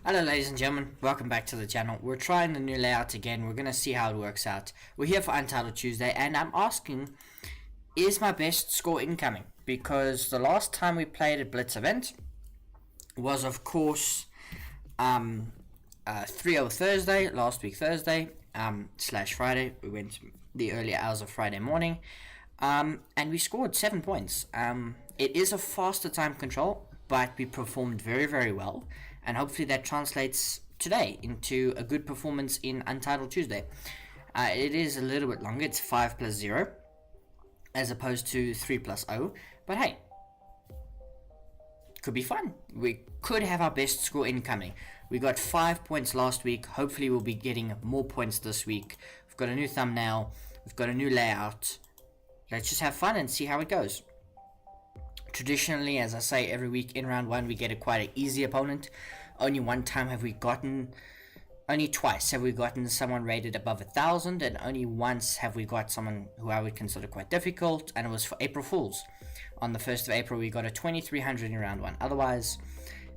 Hello ladies and gentlemen, welcome back to the channel. We're trying the new layout again. We're going to see how it works out. We're here for Untitled Tuesday and I'm asking, is my best score incoming? Because the last time we played a Blitz event was of course 3-0 Thursday, last week Thursday, slash Friday. We went the early hours of Friday morning and we scored 7 points. It is a faster time control, but we performed very well, and hopefully that translates today into a good performance in Untitled Tuesday. It is a little bit longer, it's 5 plus 0 as opposed to 3 plus 0, but hey, could be fun. We could have our best score incoming. We got 5 points last week, hopefully we'll be getting more points this week. We've got a new thumbnail, we've got a new layout. Let's just have fun and see how it goes. Traditionally, as I say, every week in round 1 we get a quite an easy opponent. Only twice have we gotten someone rated above 1,000, and only once have we got someone who I would consider quite difficult, and it was for April Fools. On the 1st of April we got a 2300 in round 1. Otherwise,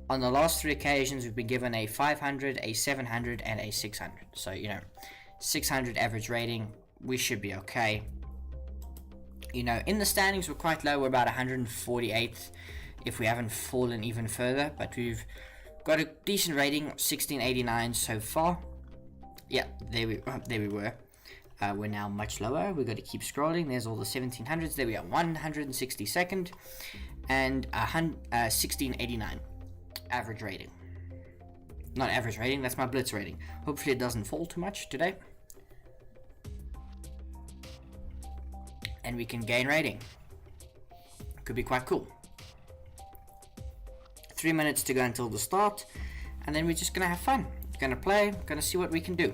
on the last 3 occasions we've been given a 500, a 700 and a 600. So 600 average rating, we should be okay. In the standings we're quite low, we're about 148th if we haven't fallen even further, but we've got a decent rating, 1689 so far. Yeah, there we were. We're now much lower. We've got to keep scrolling. There's all the 1700s. There we are, 162nd and 1689 average rating. Not average rating, that's my blitz rating. Hopefully it doesn't fall too much today, and we can gain rating. Could be quite cool. 3 minutes to go until the start, and then we're just gonna have fun. Gonna play, gonna see what we can do.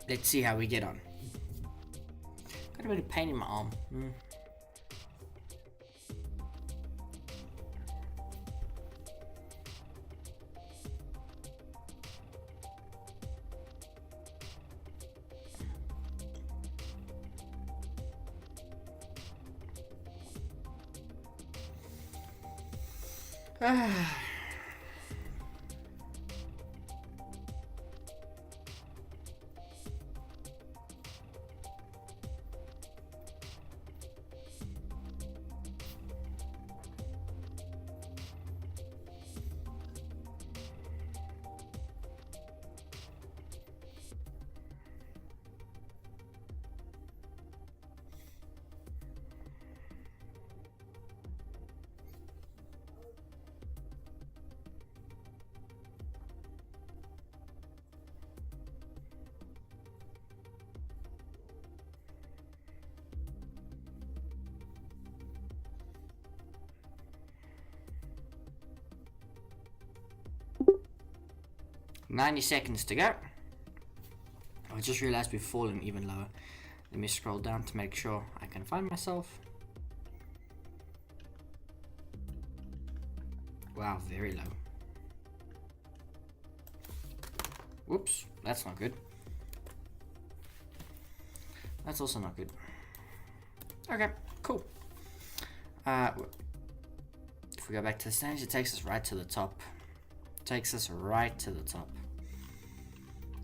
Let's see how we get on. Got a bit of pain in my arm. Ah. 90 seconds to go. I just realized we've fallen even lower. Let me scroll down to make sure I can find myself. Wow, very low. Whoops, that's not good. That's also not good. Okay, cool. If we go back to the stage, it takes us right to the top.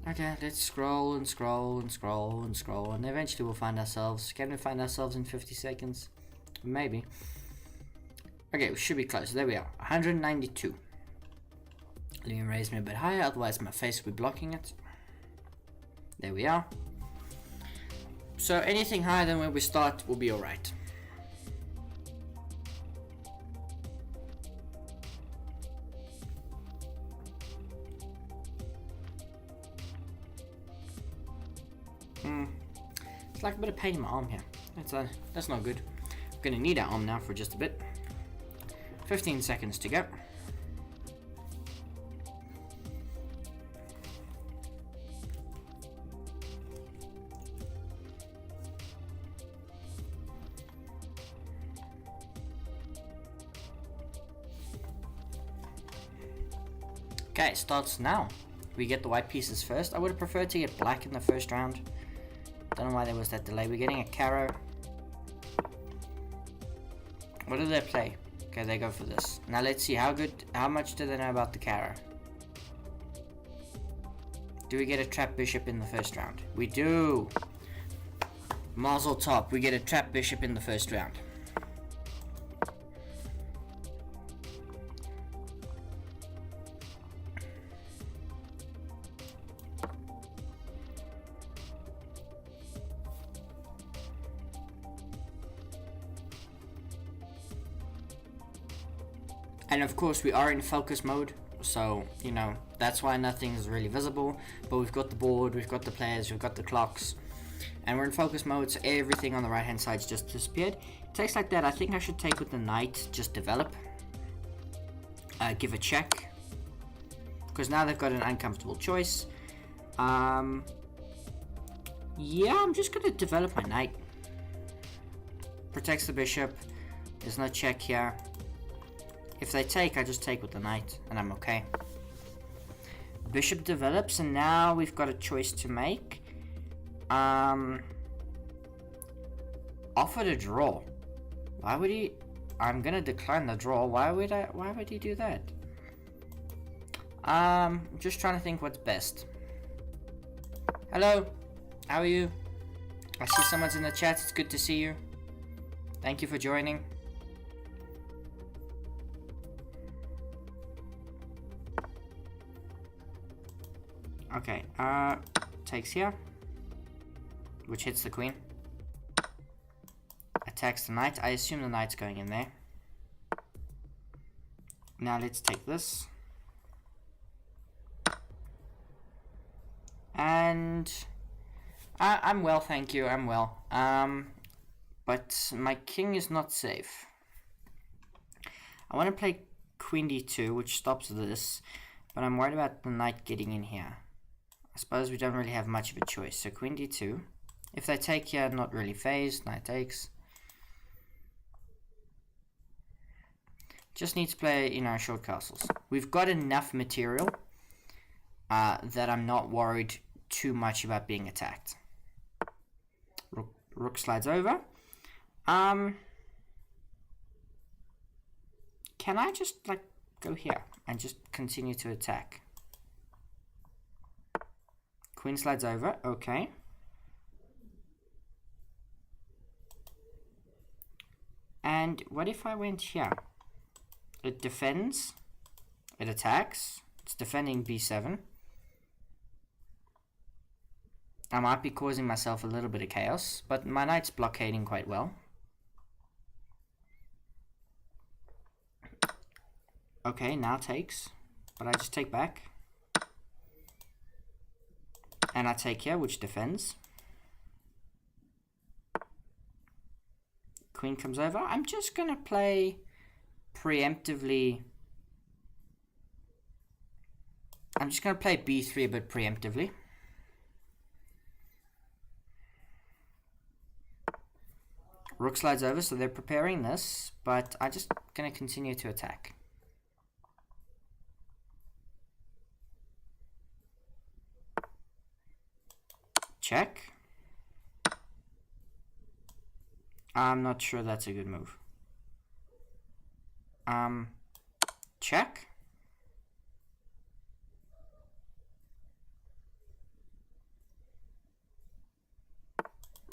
Okay, let's scroll and scroll and scroll and scroll, and eventually we'll find ourselves. Can we find ourselves in 50 seconds? Maybe. Okay, we should be close. There we are, 192. Let me raise me a bit higher, otherwise my face will be blocking it. There we are. So anything higher than where we start will be alright. It's like a bit of pain in my arm here. That's not good. I'm gonna need our arm now for just a bit. 15 seconds to go. Okay, starts now. We get the white pieces first. I would have preferred to get black in the first round. Don't know why there was that delay. We're getting a carrow. What do they play? Okay, they go for this. Now let's see how much do they know about the carrow? Do we get a trap bishop in the first round? We do. Mazel top. We get a trap bishop in the first round. And of course we are in focus mode, so you know that's why nothing is really visible, but we've got the board, we've got the players, we've got the clocks, and we're in focus mode, so everything on the right hand side's just disappeared. Takes like that. I think I should take with the knight, just develop, give a check, because now they've got an uncomfortable choice. Yeah, I'm just gonna develop my knight. Protects the bishop, there's no check here. If they take, I just take with the knight, and I'm okay. Bishop develops, and now we've got a choice to make. Offer to draw. Why would he? I'm gonna decline the draw. Why would he do that? Just trying to think what's best. Hello, how are you? I see someone's in the chat. It's good to see you. Thank you for joining. Okay, takes here, which hits the queen. Attacks the knight. I assume the knight's going in there. Now let's take this. And I'm well, thank you, I'm well. But my king is not safe. I want to play queen d2, which stops this, but I'm worried about the knight getting in here. I suppose we don't really have much of a choice. So queen d2. If they take here, not really phased. Knight takes. Just need to play, you know, short castles. We've got enough material that I'm not worried too much about being attacked. Rook slides over. Can I just like go here and just continue to attack? Queen slides over, okay. And what if I went here? It defends, it attacks, it's defending b7. I might be causing myself a little bit of chaos, but my knight's blockading quite well. Okay, now takes, but I just take back. And I take here, which defends. Queen comes over. I'm just going to play preemptively. I'm just going to play b3 a bit preemptively. Rook slides over, so they're preparing this, but I'm just going to continue to attack. Check. I'm not sure that's a good move. Check.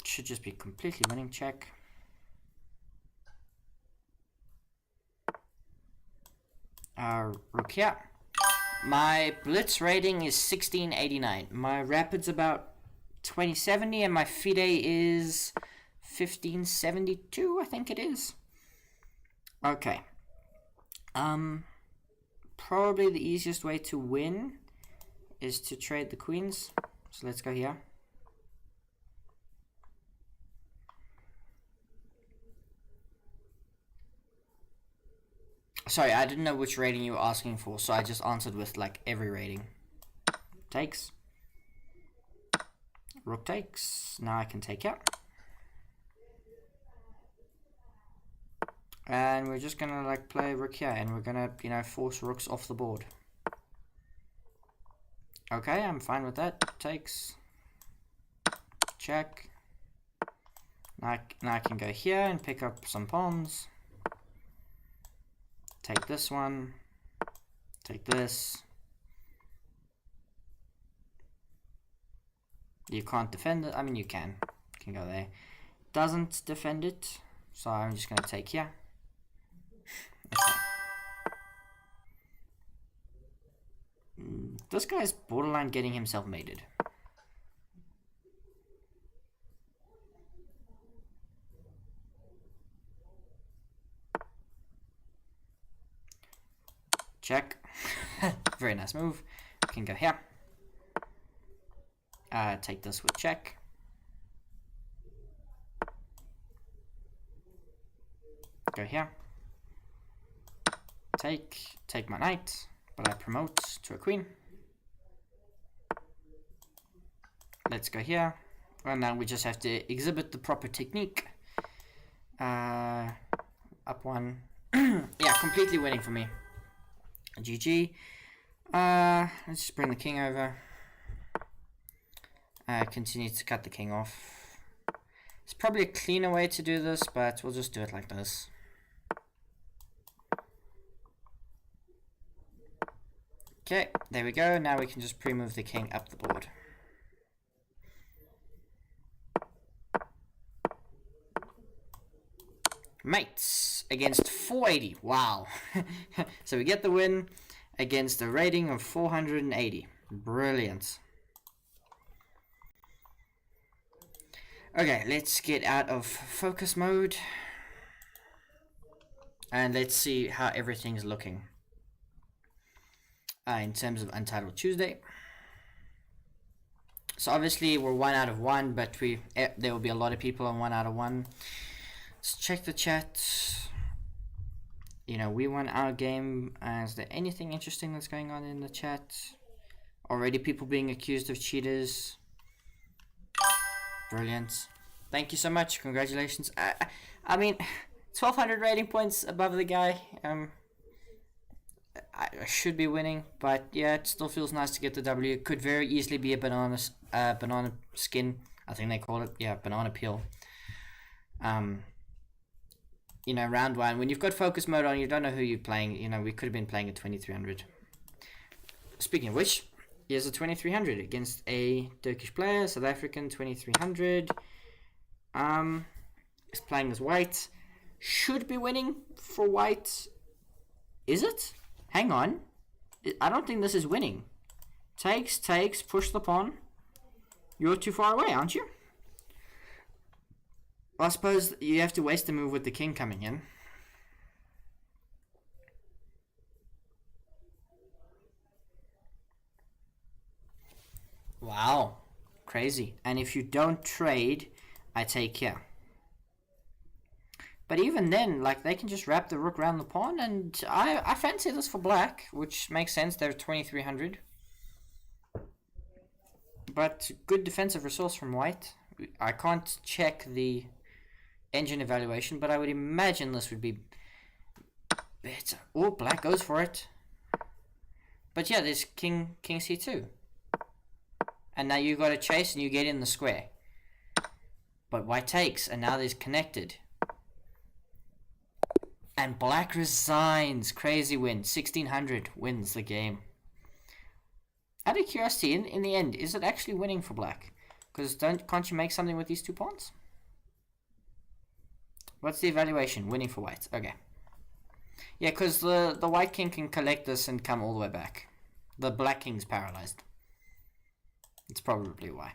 Should just be completely winning. Check. Rook here. My blitz rating is 1689. My rapid's about 2070, and my FIDE is 1572, I think it is. Okay. Probably the easiest way to win is to trade the queens. So let's go here. Sorry, I didn't know which rating you were asking for, so I just answered with like every rating. Takes. Rook takes. Now I can take it. And we're just gonna like play rook here, and we're gonna, you know, force rooks off the board. Okay, I'm fine with that. Takes. Check. Now I can go here and pick up some pawns. Take this one. Take this. You can't defend it. I mean, you can. You can go there. Doesn't defend it. So I'm just going to take here. This guy's borderline getting himself mated. Check. Very nice move. Can go here. Take this with check. Go here. Take my knight, but I promote to a queen. Let's go here. And now we just have to exhibit the proper technique. Up one. Yeah, completely winning for me. GG. Let's just bring the king over. Continue to cut the king off. It's probably a cleaner way to do this, but we'll just do it like this. Okay, there we go. Now we can just pre-move the king up the board. Mates against 480. Wow. So we get the win against a rating of 480. Brilliant. Okay, let's get out of focus mode. And let's see how everything's looking. In terms of Untitled Tuesday. So obviously we're 1 out of 1, but there will be a lot of people on 1 out of 1. Let's check the chat. You know, we won our game. Is there anything interesting that's going on in the chat? Already people being accused of cheaters. Brilliant. Thank you so much. Congratulations. I mean, 1200 rating points above the guy. I should be winning, but yeah, it still feels nice to get the W. It could very easily be a banana skin. I think they call it. Yeah, banana peel. You know, round 1, when you've got focus mode on, you don't know who you're playing. You know, we could have been playing at 2300. Speaking of which, here's a 2300 against a Turkish player, South African 2300. Is playing as white. Should be winning for white. Is it? Hang on. I don't think this is winning. Takes, push the pawn. You're too far away, aren't you? Well, I suppose you have to waste a move with the king coming in. Wow. Crazy. And if you don't trade, I take here. But even then, like, they can just wrap the rook around the pawn, and I fancy this for black, which makes sense. They're 2300. But good defensive resource from white. I can't check the engine evaluation, but I would imagine this would be better. Oh, black goes for it. But yeah, there's king c2. And now you got to chase and you get in the square. But white takes, and now there's connected. And black resigns. Crazy win. 1600 wins the game. Out of curiosity, in the end, is it actually winning for black? Because can't you make something with these 2 pawns? What's the evaluation? Winning for white. Okay. Yeah, because the white king can collect this and come all the way back. The black king's paralyzed. It's probably why.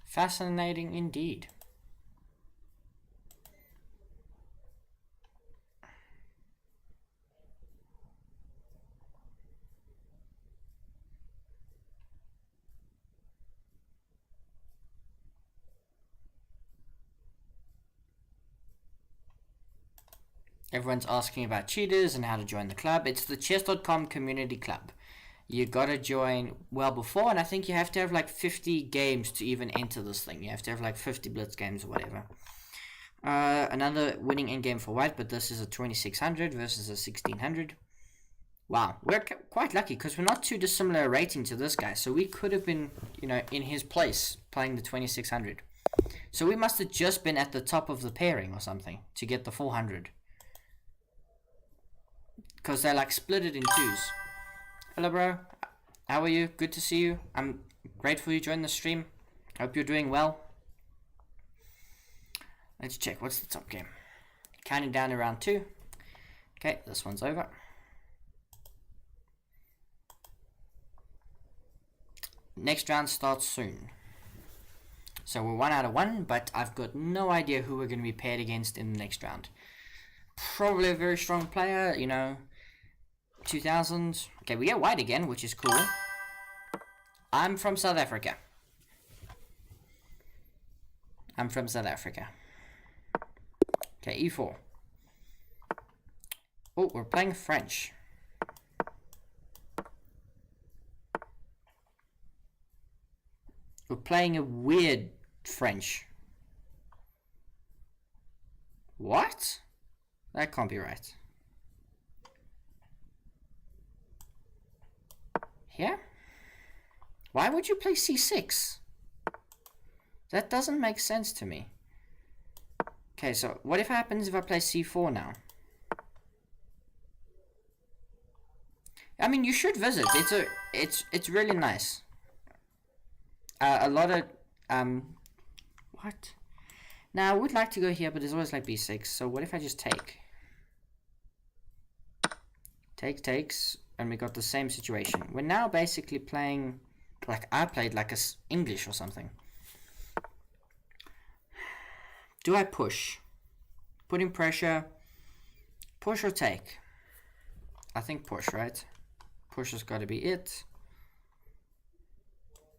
Fascinating indeed. Everyone's asking about cheaters and how to join the club. It's the chess.com community club. You gotta join well before, and I think you have to have like 50 games to even enter this thing. You have to have like 50 blitz games or whatever. Another winning endgame for white, but this is a 2600 versus a 1600. Wow, we're quite lucky because we're not too dissimilar rating to this guy, so we could have been, you know, in his place playing the 2600. So we must have just been at the top of the pairing or something to get the 400. Because they like split it in twos. Hello, bro. How are you? Good to see you. I'm grateful you joined the stream. Hope you're doing well. Let's check. What's the top game? Counting down to round 2. Okay, this one's over. Next round starts soon. So we're 1 out of 1, but I've got no idea who we're going to be paired against in the next round. Probably a very strong player, you know, 2000s. Okay, we get white again, which is cool. I'm from South Africa. I'm from South Africa. Okay, E4. Oh, we're playing French. We're playing a weird French. What? That can't be right. Here? Why would you play C6? That doesn't make sense to me. Okay, so what if happens if I play C4 now? I mean, you should visit. It's really nice. A lot of what? Now I would like to go here, but there's always like B6. So what if I just take? Takes, and we got the same situation. We're now basically playing like I played like English or something. Do I push? Putting pressure. Push or take? I think push, right? Push has got to be it.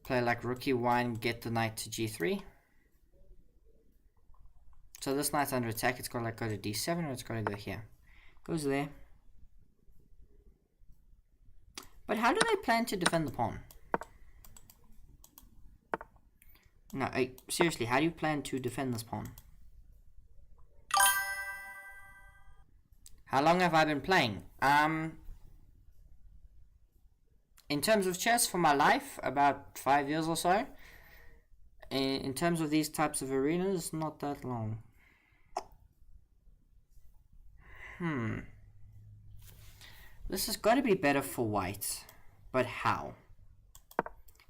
Play like rook e1, get the knight to g3. So this knight's under attack. It's got to like go to d7 or it's got to go here. Goes there. But how do they plan to defend the pawn? No, seriously, how do you plan to defend this pawn? How long have I been playing? In terms of chess for my life, about 5 years or so. In terms of these types of arenas, not that long. This has got to be better for white. But how?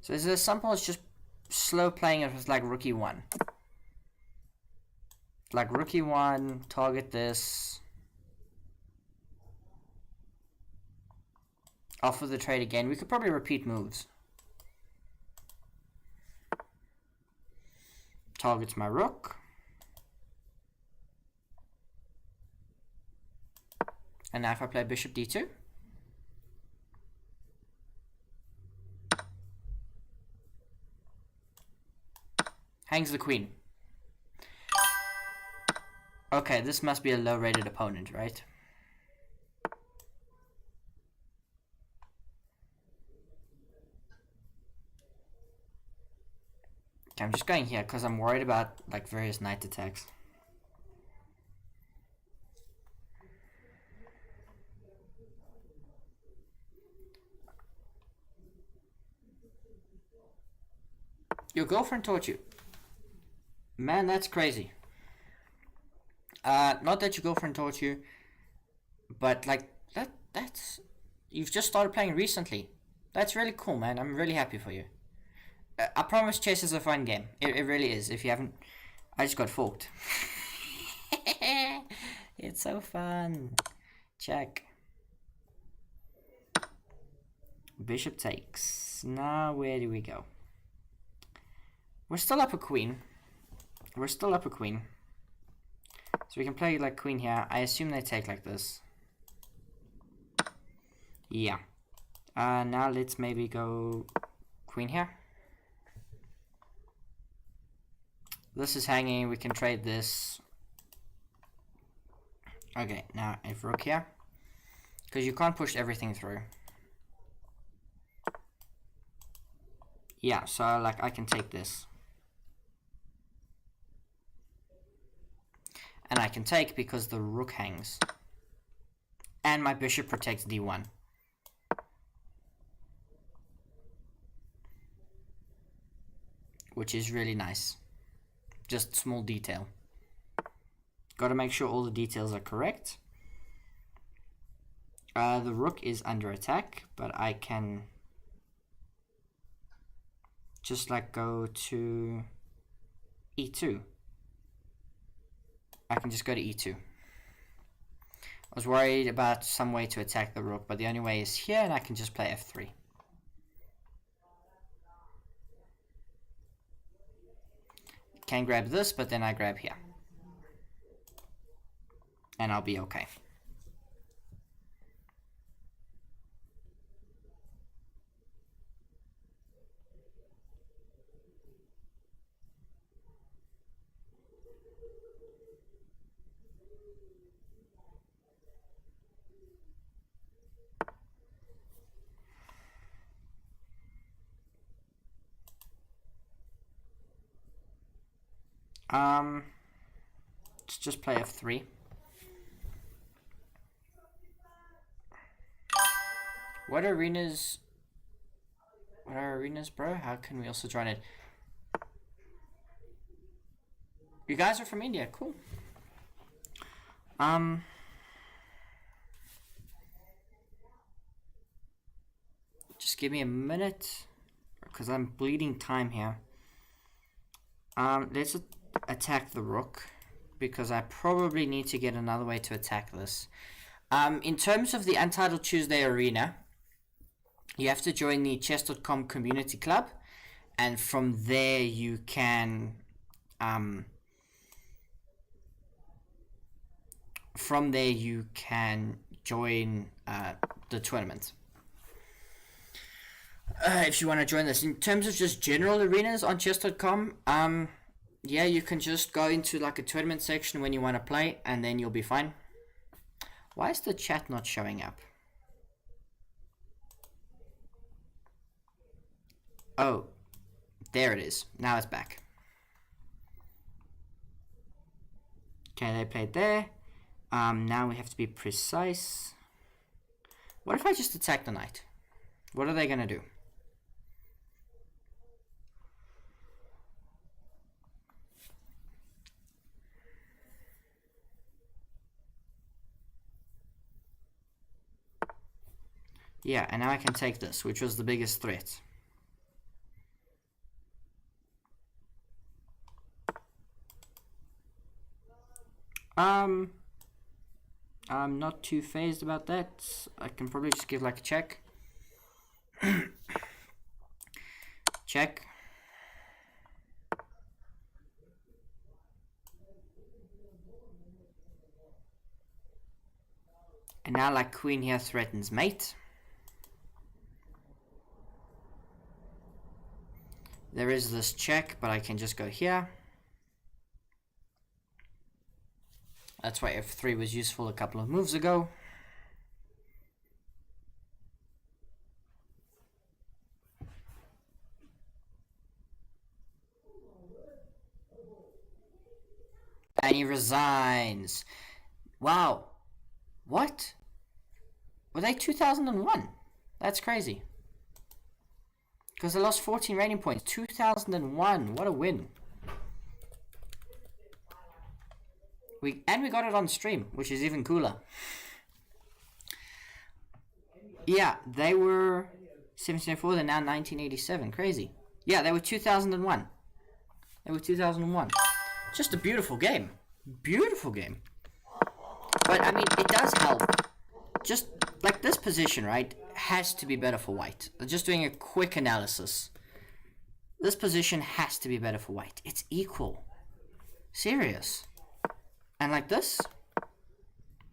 So is it as simple as just slow playing it with like rook e1? Like rook e1, target this. Offer the trade again. We could probably repeat moves. Targets my rook. And now if I play bishop d2. Hangs the queen. Okay, this must be a low-rated opponent, right? Okay, I'm just going here because I'm worried about like various knight attacks. Your girlfriend taught you. Man, that's crazy. Not that your girlfriend taught you, but like that's you've just started playing recently. That's really cool, man. I'm really happy for you. I promise chess is a fun game. It really is. If you haven't, I just got forked. It's so fun. Check. Bishop takes. Now where do we go? We're still up a queen. We're still up a queen. So we can play like queen here. I assume they take like this. Yeah. Now let's maybe go queen here. This is hanging. We can trade this. Okay, now if rook here. Because you can't push everything through. Yeah, so like I can take this. can take because the rook hangs. And my bishop protects d1. Which is really nice. Just small detail. Got to make sure all the details are correct. The rook is under attack, but I can just like go to e2. I can just go to e2. I was worried about some way to attack the rook, but the only way is here, and I can just play f3. Can grab this, but then I grab here. And I'll be okay. Let's just play f3. What are arenas, bro? How can we also join it? You guys are from India, cool. Just give me a minute, because I'm bleeding time here. Let's attack the rook, because I probably need to get another way to attack this. In terms of the Untitled Tuesday arena, you have to join the chess.com community club, and from there you can join the tournament. If you want to join this. In terms of just general arenas on chess.com, yeah, you can just go into like a tournament section when you want to play, and then you'll be fine. Why is the chat not showing up? Oh, there it is. Now it's back. Okay, they played there. Now we have to be precise. What if I just attack the knight? What are they going to do? Yeah, and now I can take this, which was the biggest threat. I'm not too phased about that. I can probably just give like a check. Check. And now like queen here threatens mate. There is this check, but I can just go here. That's why f3 was useful a couple of moves ago. And he resigns. Wow. What? Were they 2001? That's crazy. Because they lost 14 rating points. 2001. What a win. We got it on stream, which is even cooler. Yeah, they were 1704, they're now 1987. Crazy. Yeah, they were 2001. They were 2001. Just a beautiful game. Beautiful game. But, I mean, it does help. Just, like, this position, right, has to be better for white. Just doing a quick analysis. This position has to be better for white. It's equal. Serious. And like this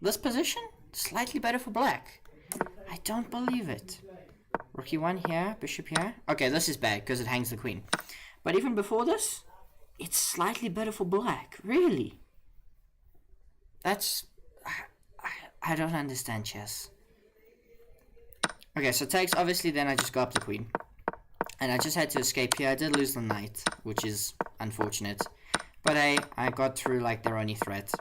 position, slightly better for black. I don't believe it. Rook e1 here, bishop here. Okay, this is bad because it hangs the queen. But even before this, it's slightly better for black. Really? That's... I don't understand chess. Okay, so takes, obviously, then I just go up the queen. And I just had to escape here. I did lose the knight, which is unfortunate. But I got through like their only threat.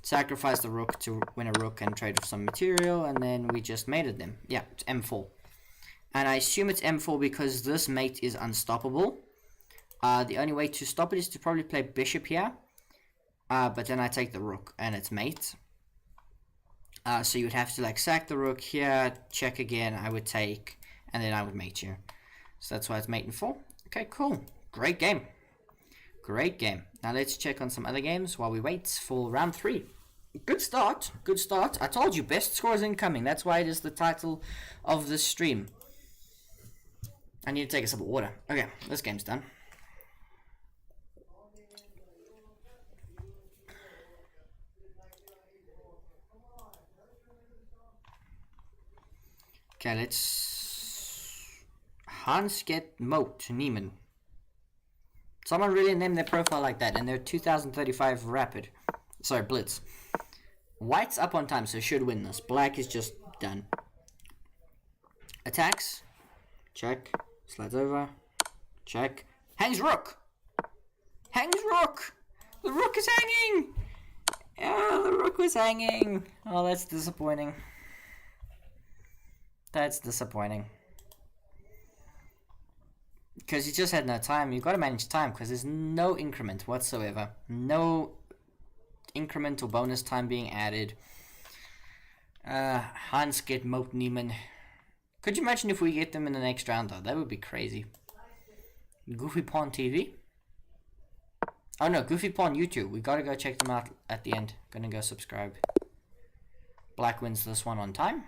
Sacrifice the rook to win a rook and trade off some material, and then we just mated them. Yeah, it's m4. And I assume it's m4 because this mate is unstoppable. The only way to stop it is to probably play bishop here. But then I take the rook and it's mate. So you would have to like sack the rook here, check again, I would take, and then I would mate you. So that's why it's mate in 4. Okay, cool. Great game. Great game. Now let's check on some other games while we wait for round 3. Good start. Good start. I told you, best scores incoming. That's why it is the title of this stream. I need to take a sip of water. Okay, this game's done. Okay, let's... Hans-Get Moat Niemann. Someone really named their profile like that, and they're 2035 Rapid. Sorry, Blitz. White's up on time, so should win this. Black is just done. Attacks. Check. Slides over. Check. Hangs Rook! Hangs Rook! The Rook is hanging! Oh, the Rook was hanging! Oh, that's disappointing. That's disappointing. Because you just had no time. You've got to manage time because there's no increment whatsoever. No incremental bonus time being added. Hans-Get Moat Niemann. Could you imagine if we get them in the next round though? That would be crazy. Goofy Pawn TV. Oh no, Goofy Pawn YouTube. We gotta go check them out at the end. Gonna go subscribe. Black wins this one on time.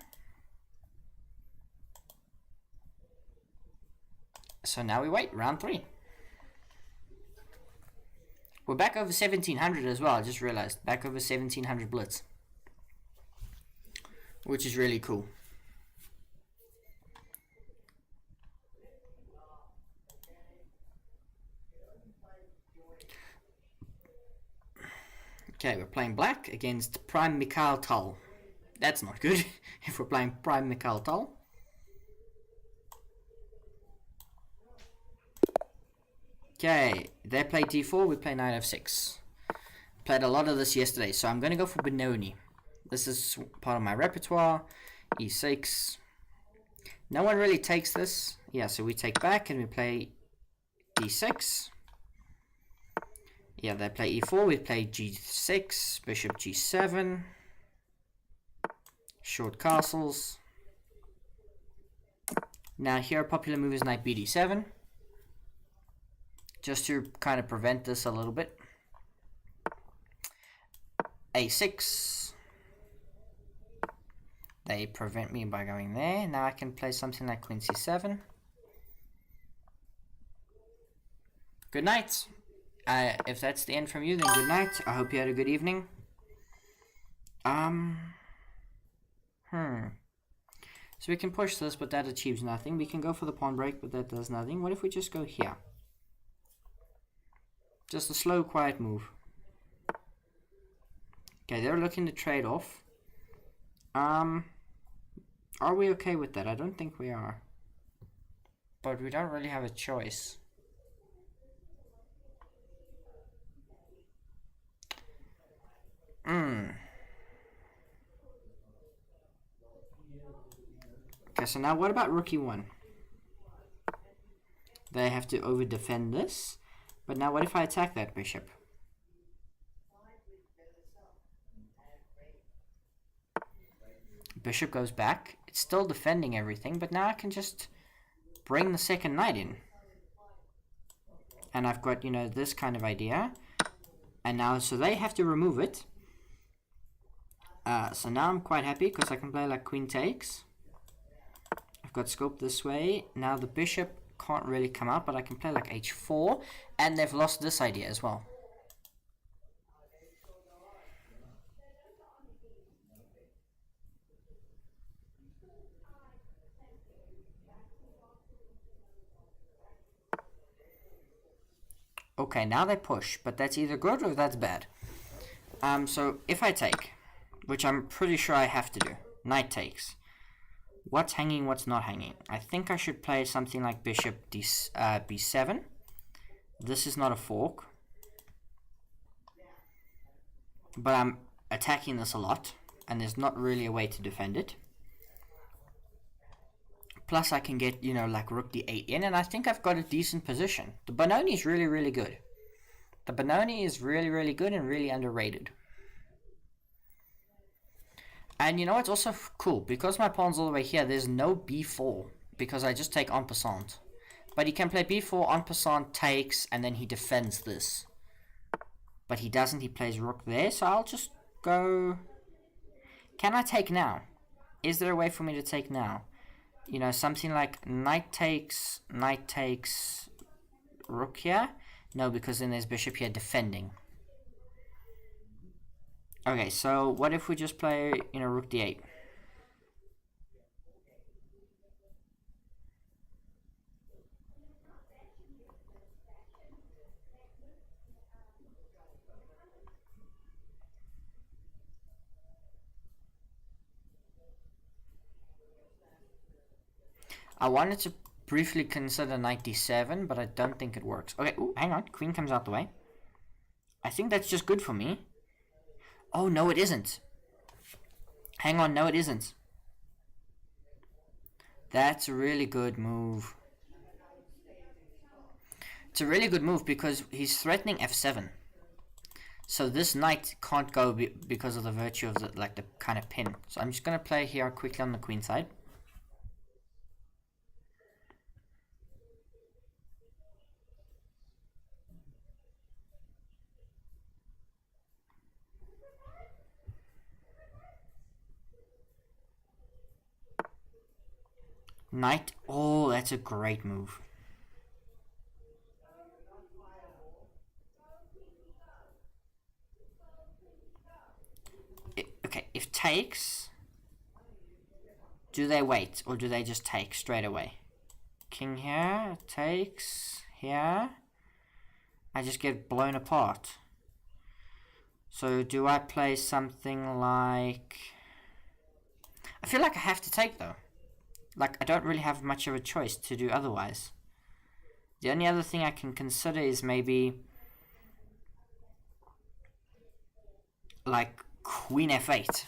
So now we wait, round 3. We're back over 1700 as well, I just realized. Back over 1700 blitz. Which is really cool. Okay, we're playing black against Prime Mikhail Tal. That's not good if we're playing Prime Mikhail Tal. Okay, they play d4, we play knight f6. Played a lot of this yesterday, so I'm going to go for Benoni. This is part of my repertoire. e6. No one really takes this. Yeah, so we take back and we play d6. Yeah, they play e4, we play g6, bishop g7. Short castles. Now here a popular move is knight bd7. Just to kind of prevent this a little bit. a6. They prevent me by going there. Now I can play something like queen c7. Good night. If that's the end from you, then good night. I hope you had a good evening. So we can push this, but that achieves nothing. We can go for the pawn break, but that does nothing. What if we just go here? Just a slow, quiet move. Okay, they're looking to trade off. Are we okay with that? I don't think we are. But we don't really have a choice. Okay, so now what about rook e1? They have to over defend this. But now what if I attack that bishop? Bishop goes back. It's still defending everything, but now I can just bring the second knight in. And I've got, you know, this kind of idea. And now, so they have to remove it. So now I'm quite happy because I can play like queen takes. I've got scope this way. Now the bishop can't really come out, but I can play like h4. And they've lost this idea as well. Okay, now they push, but that's either good or that's bad. So if I take, which I'm pretty sure I have to do, knight takes. What's hanging, what's not hanging? I think I should play something like bishop b7. This is not a fork. But attacking this a lot, and there's not really a way to defend it. Plus I can get, you know, like rook d8 in, and I think I've got a decent position. The Benoni is really, really good. The Benoni is really, really good and really underrated. And you know what's also cool? Because my pawn's all the way here, there's no b4, because I just take en passant. But he can play b4, en passant, takes, and then he defends this. But he doesn't, he plays rook there, so I'll just go... Can I take now? Is there a way for me to take now? You know, something like knight takes, rook here. No, because then there's bishop here defending. Okay, so what if we just play, you know, rook d8? I wanted to briefly consider knight d7, but I don't think it works. Okay, ooh, hang on. Queen comes out the way. I think that's just good for me. Oh, no, it isn't. Hang on, no, it isn't. That's a really good move. It's a really good move because he's threatening f7. So this knight can't go because of the virtue of the, like, the kind of pin. So I'm just going to play here quickly on the queen side. Knight, oh, that's a great move. Okay, if takes, do they wait or do they just take straight away? King here, takes here. I just get blown apart. So do I play something like... I feel like I have to take though. Like, I don't really have much of a choice to do otherwise. The only other thing I can consider is maybe... like, queen f8.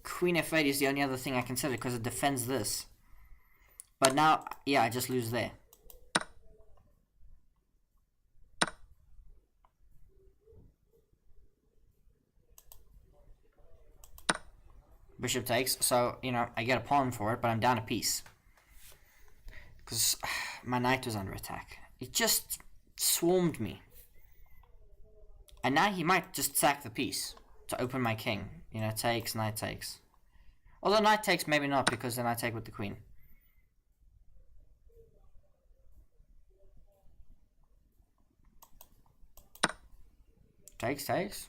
Queen f8 is the only other thing I consider because it defends this. But now, yeah, I just lose there. Bishop takes, so, you know, I get a pawn for it, but I'm down a piece. Because my knight was under attack. It just swarmed me. And now he might just sack the piece to open my king. You know, takes, knight takes. Although knight takes, maybe not, because then I take with the queen. Takes, takes.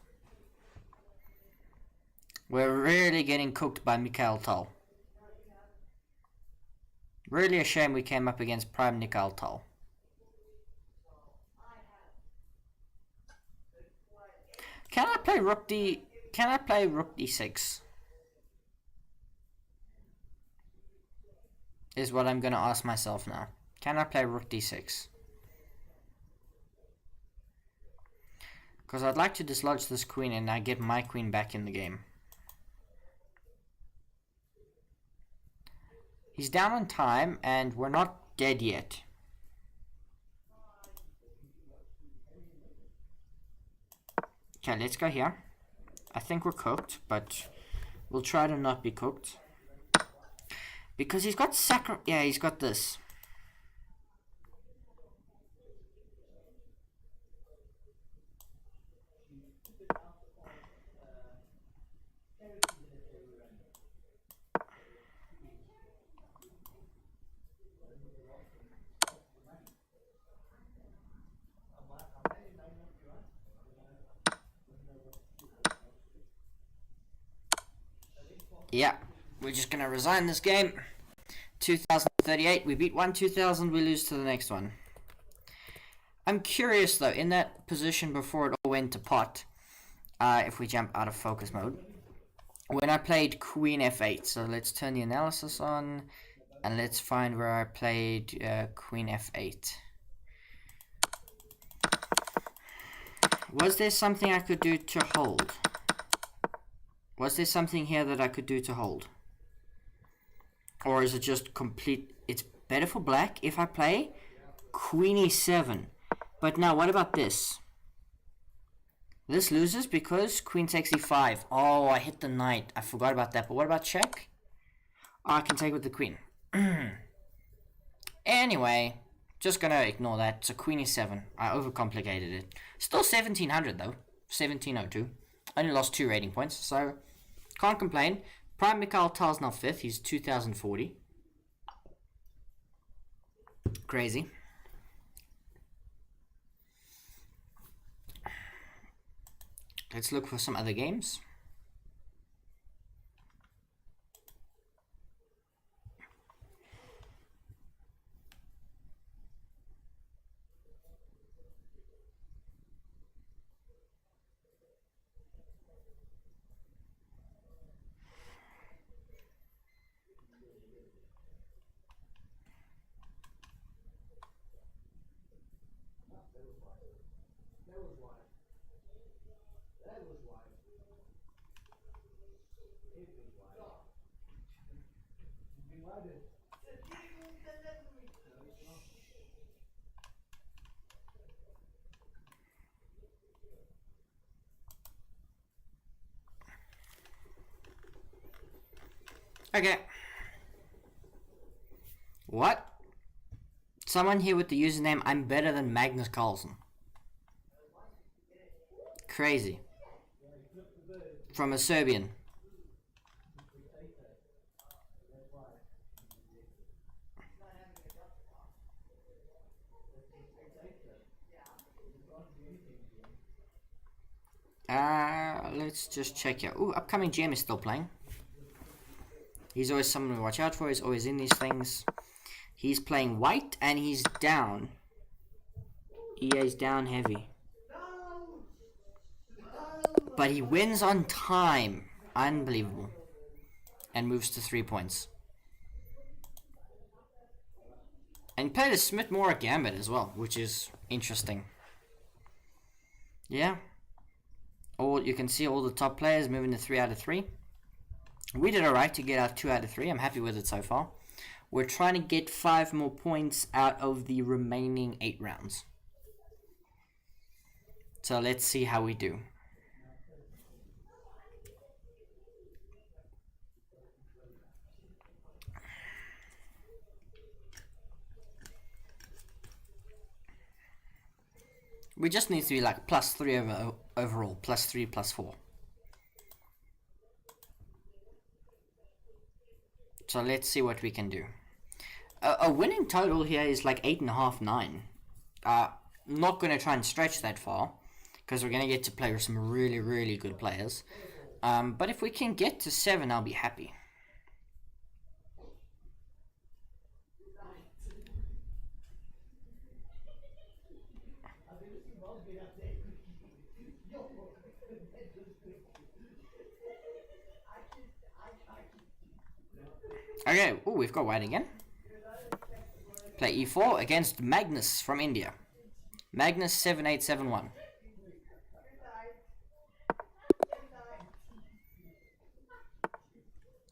We're really getting cooked by Mikhail Tal. Really a shame we came up against Prime Mikhail Tal. Can I play rook d... Can I play rook d6? Is what I'm gonna ask myself now. Can I play rook d6? Because I'd like to dislodge this queen and I get my queen back in the game. He's down on time, and we're not dead yet. Okay, let's go here. I think we're cooked, but we'll try to not be cooked. Because he's got yeah, he's got this. Yeah, we're just gonna resign this game. 2038, we beat one 2000, we lose to the next one. I'm curious though, in that position before it all went to pot, if we jump out of focus mode, when I played queen f8, so let's turn the analysis on, and let's find where I played queen f8. Was there something I could do to hold? Was there something here that I could do to hold? Or is it just complete? It's better for black if I play Queen E7. But now, what about this? This loses because Queen takes E5. Oh, I hit the knight. I forgot about that. But what about check? Oh, I can take with the queen. Anyway, just gonna ignore that. So Queen E7. I overcomplicated it. Still 1700 though. 1702. Only lost 2 rating points, so can't complain. Prime Mikhail Tal's now 5th. He's 2040. Crazy. Let's look for some other games. Okay. What? Someone here with the username I'm better than Magnus Carlsen. Crazy. From a Serbian. Let's just check here. Ooh, upcoming GM is still playing. He's always someone to watch out for. He's always in these things. He's playing white and he's down. EA's down heavy. But he wins on time. Unbelievable. And moves to 3 points. And he played a Smith Mora Gambit as well, which is interesting. Yeah. You can see all the top players moving to 3 out of 3. We did alright to get our 2 out of 3. I'm happy with it so far. We're trying to get 5 more points out of the remaining 8 rounds. So let's see how we do. We just need to be like +3 overall. +3, +4. So let's see what we can do. A winning total here is like 8.5, 9. Not going to try and stretch that far, because we're going to get to play with some really, really good players. But if we can get to 7, I'll be happy. Okay, oh, we've got white again. Play e4 against Magnus from India. Magnus 7871.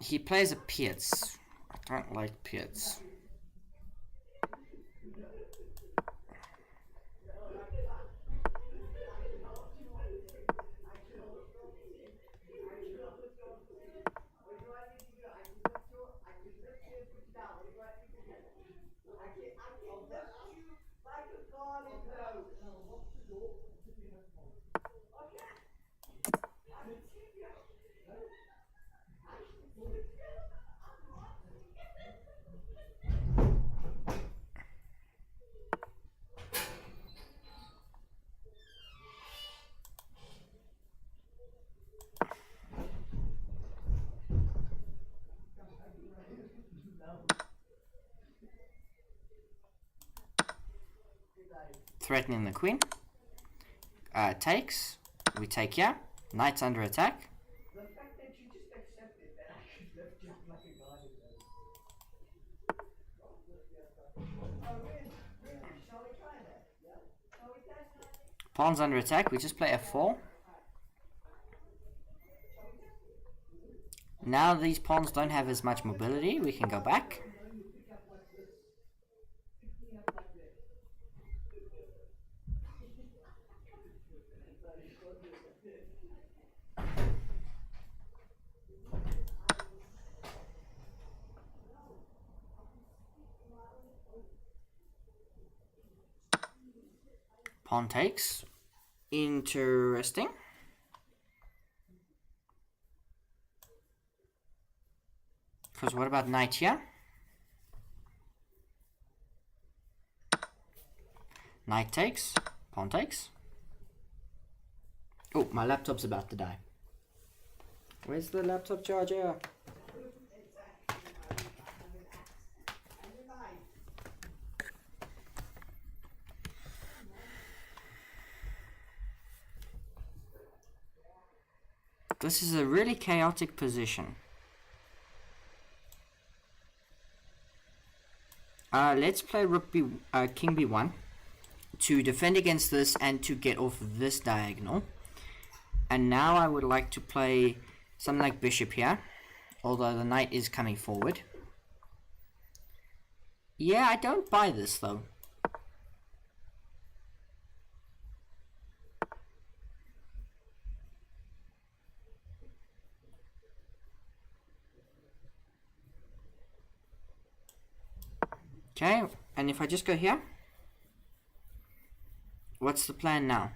He plays a Pietz. I don't like Pietz. Threatening the queen. Takes. We take here. Knight's under attack. Pawn's under attack. We just play f4. Now these pawns don't have as much mobility. We can go back. Pawn takes. Interesting. Because what about knight here? Knight takes. Pawn takes. Oh, my laptop's about to die. Where's the laptop charger? This is a really chaotic position. Let's play rook b, king b1 to defend against this and to get off this diagonal. And now I would like to play something like bishop here, although the knight is coming forward. Yeah, I don't buy this though. Okay, and if I just go here, what's the plan now?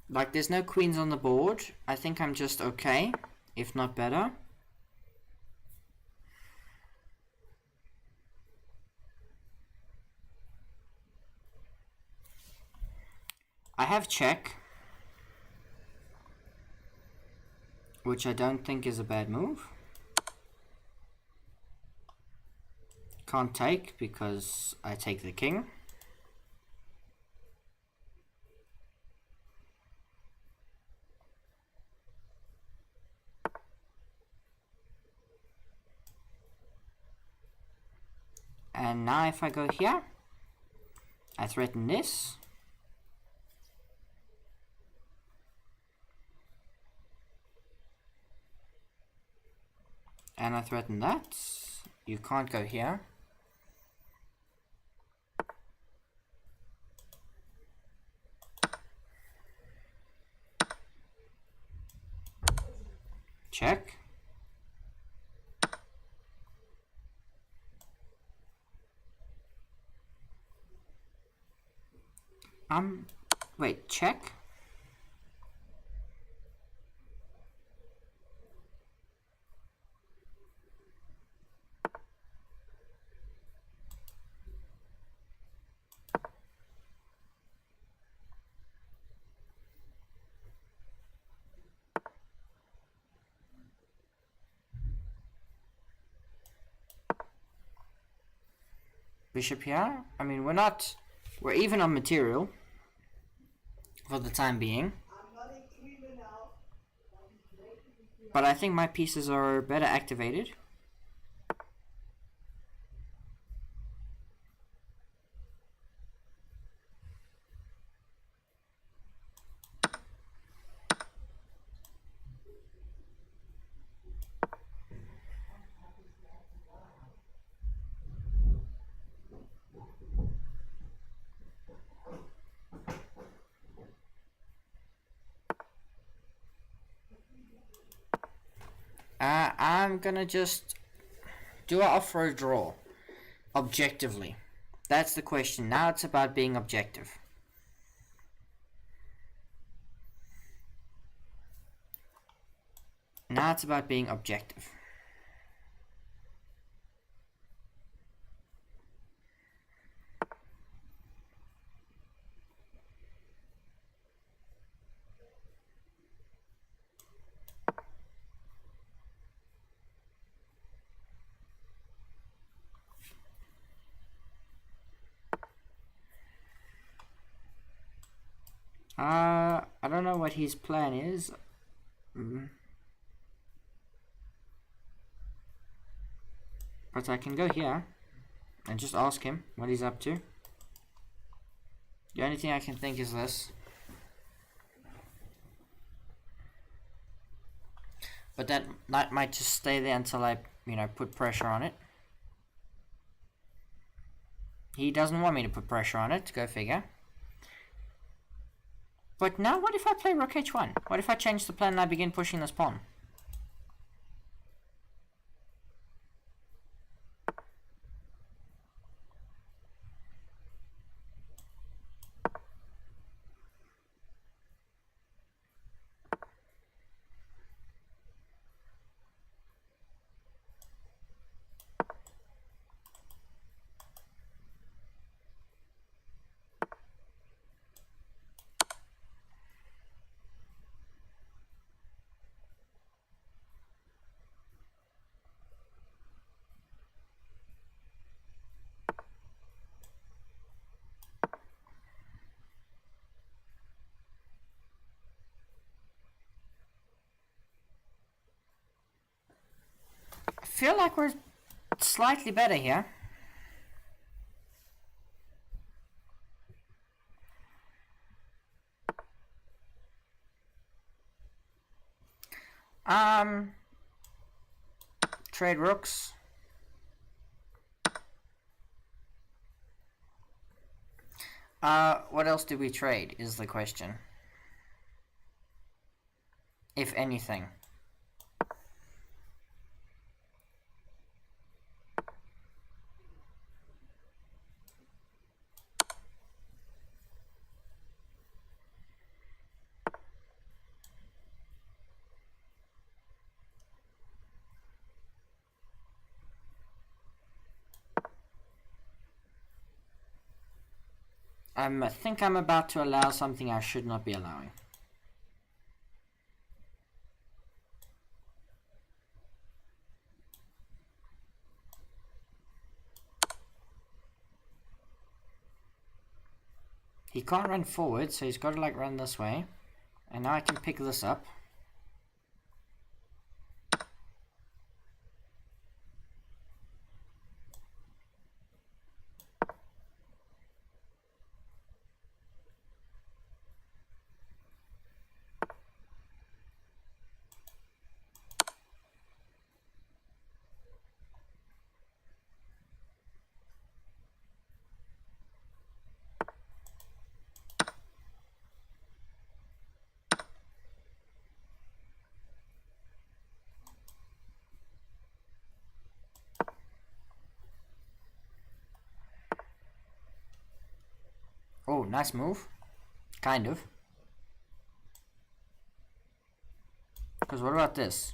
Like, there's no queens on the board. I think I'm just okay, if not better. I have check, which I don't think is a bad move. Can't take because I take the king. And now if I go here, I threaten this. And I threaten that. You can't go here. Check. Wait, check? Bishop here. I mean, we're even on material for the time being. But I think my pieces are better activated. I'm gonna just do I offer a draw objectively. That's the question. Now it's about being objective. Now it's about being objective. I don't know what his plan is. But I can go here and just ask him what he's up to. The only thing I can think is this. But that might just stay there until I, put pressure on it. He doesn't want me to put pressure on it, go figure. But now what if I play rook h1? What if I change the plan and I begin pushing this pawn? I feel like we're slightly better here. Trade rooks. What else did we trade is the question. If anything. I think I'm about to allow something I should not be allowing. He can't run forward, so he's got to like run this way. And now I can pick this up. Oh, nice move. Kind of. Because what about this?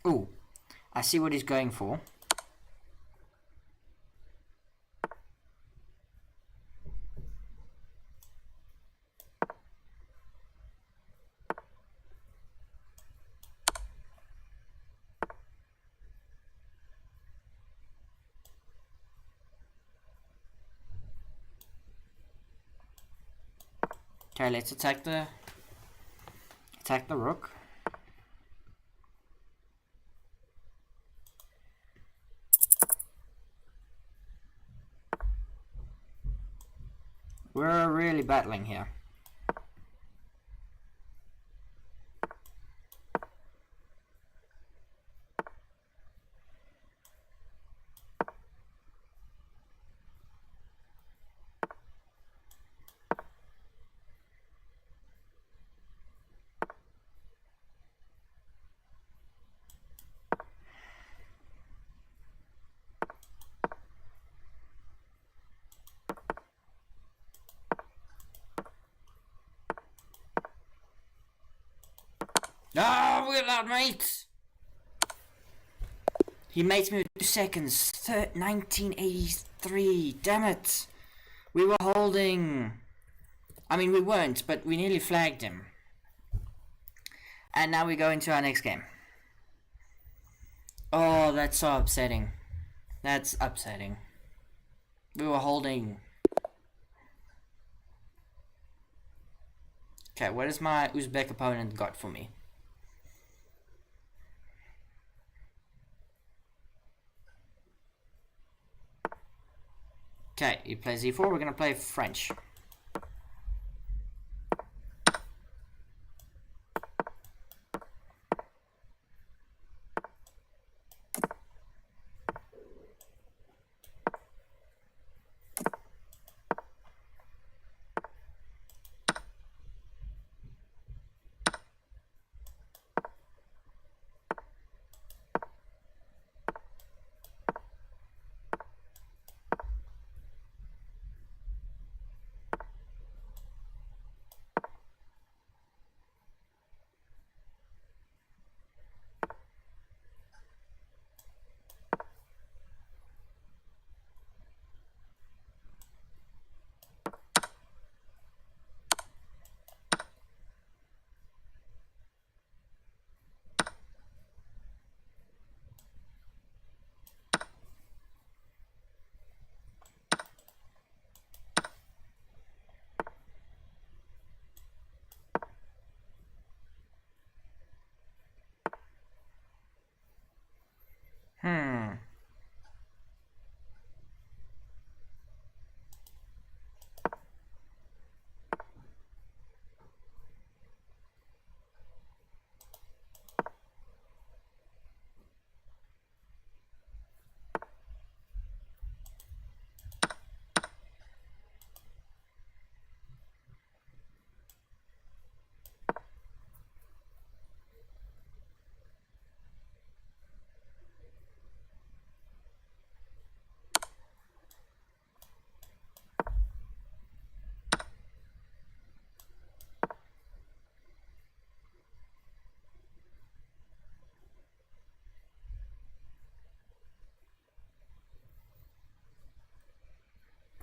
Ooh, I see what he's going for. Okay, let's attack the rook. We're really battling here. Oh, we're allowed, mate! He mates me with 2 seconds. 1983. Damn it! We were holding. I mean, we weren't, but we nearly flagged him. And now we go into our next game. Oh, that's so upsetting. That's upsetting. We were holding. Okay, what has my Uzbek opponent got for me? Okay, he plays e4. We're going to play French.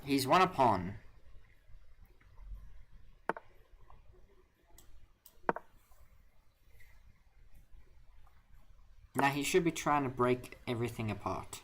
He's won a pawn. Now he should be trying to break everything apart.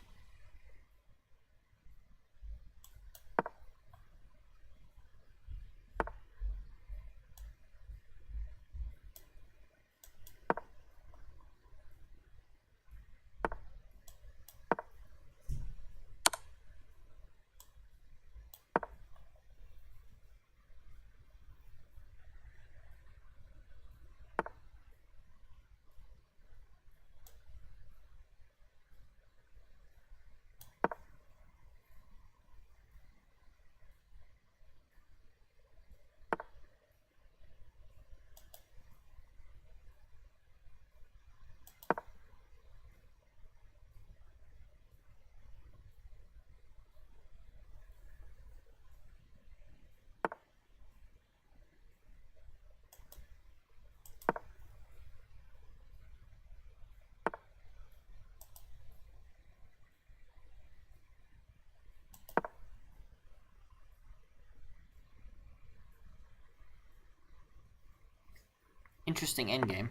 Interesting endgame.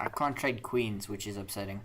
I can't trade queens, which is upsetting.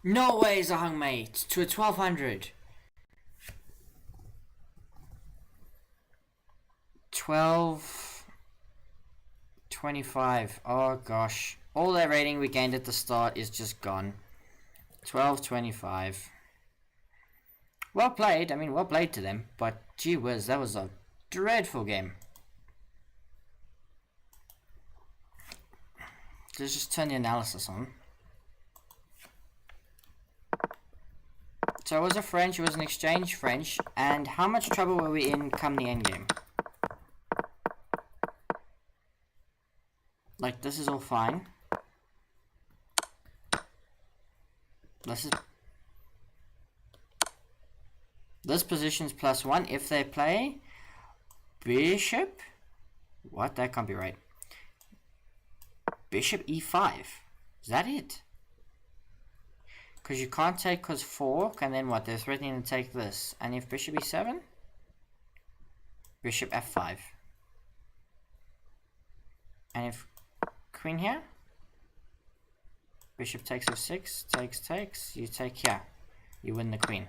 No way is a hung mate to a 1200. 1225. Oh gosh. All that rating we gained at the start is just gone. 1225. Well played. I mean, well played to them. But gee whiz, that was a dreadful game. Let's just turn the analysis on. So it was a French, it was an exchange French, and how much trouble were we in come the end game? Like, this is all fine. This position's +1 if they play bishop. What? That can't be right. Bishop e5. Is that it? Because you can't take because fork, and then what? They're threatening to take this. And if bishop e7? Bishop f5. And if queen here? Bishop takes f6, takes, you take here. You win the queen.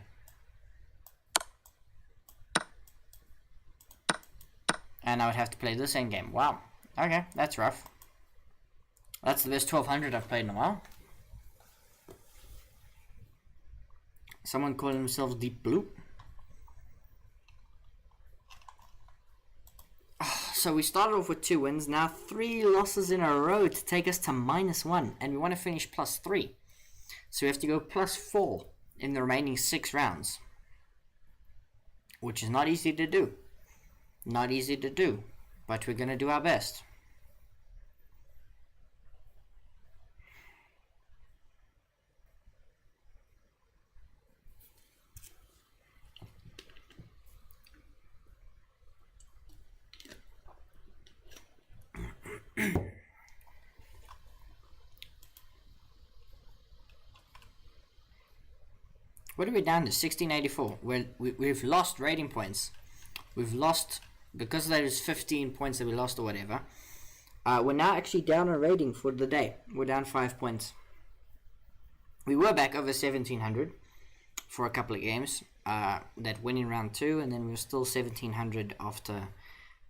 And I would have to play this endgame. Wow. Okay, that's rough. That's the best 1200 I've played in a while. Someone calling themselves Deep Blue. So we started off with 2 wins, now 3 losses in a row to take us to -1, and we want to finish +3. So we have to go +4 in the remaining 6 rounds, which is not easy to do. Not easy to do, but we're going to do our best. What are we down to? 1684. We've lost rating points. We've lost, because there's 15 points that we lost or whatever. We're now actually down on rating for the day. We're down 5 points. We were back over 1700 for a couple of games. That win in round 2, and then we were still 1700 after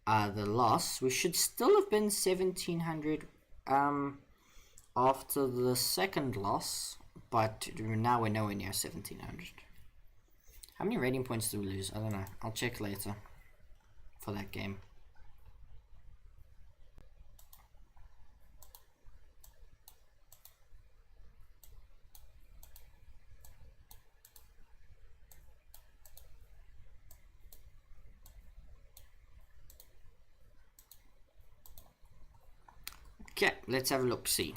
the loss. We should still have been 1700 after the second loss, but now we're nowhere near 1700. How many rating points do we lose? I don't know. I'll check later for that game. Okay, let's have a look, see.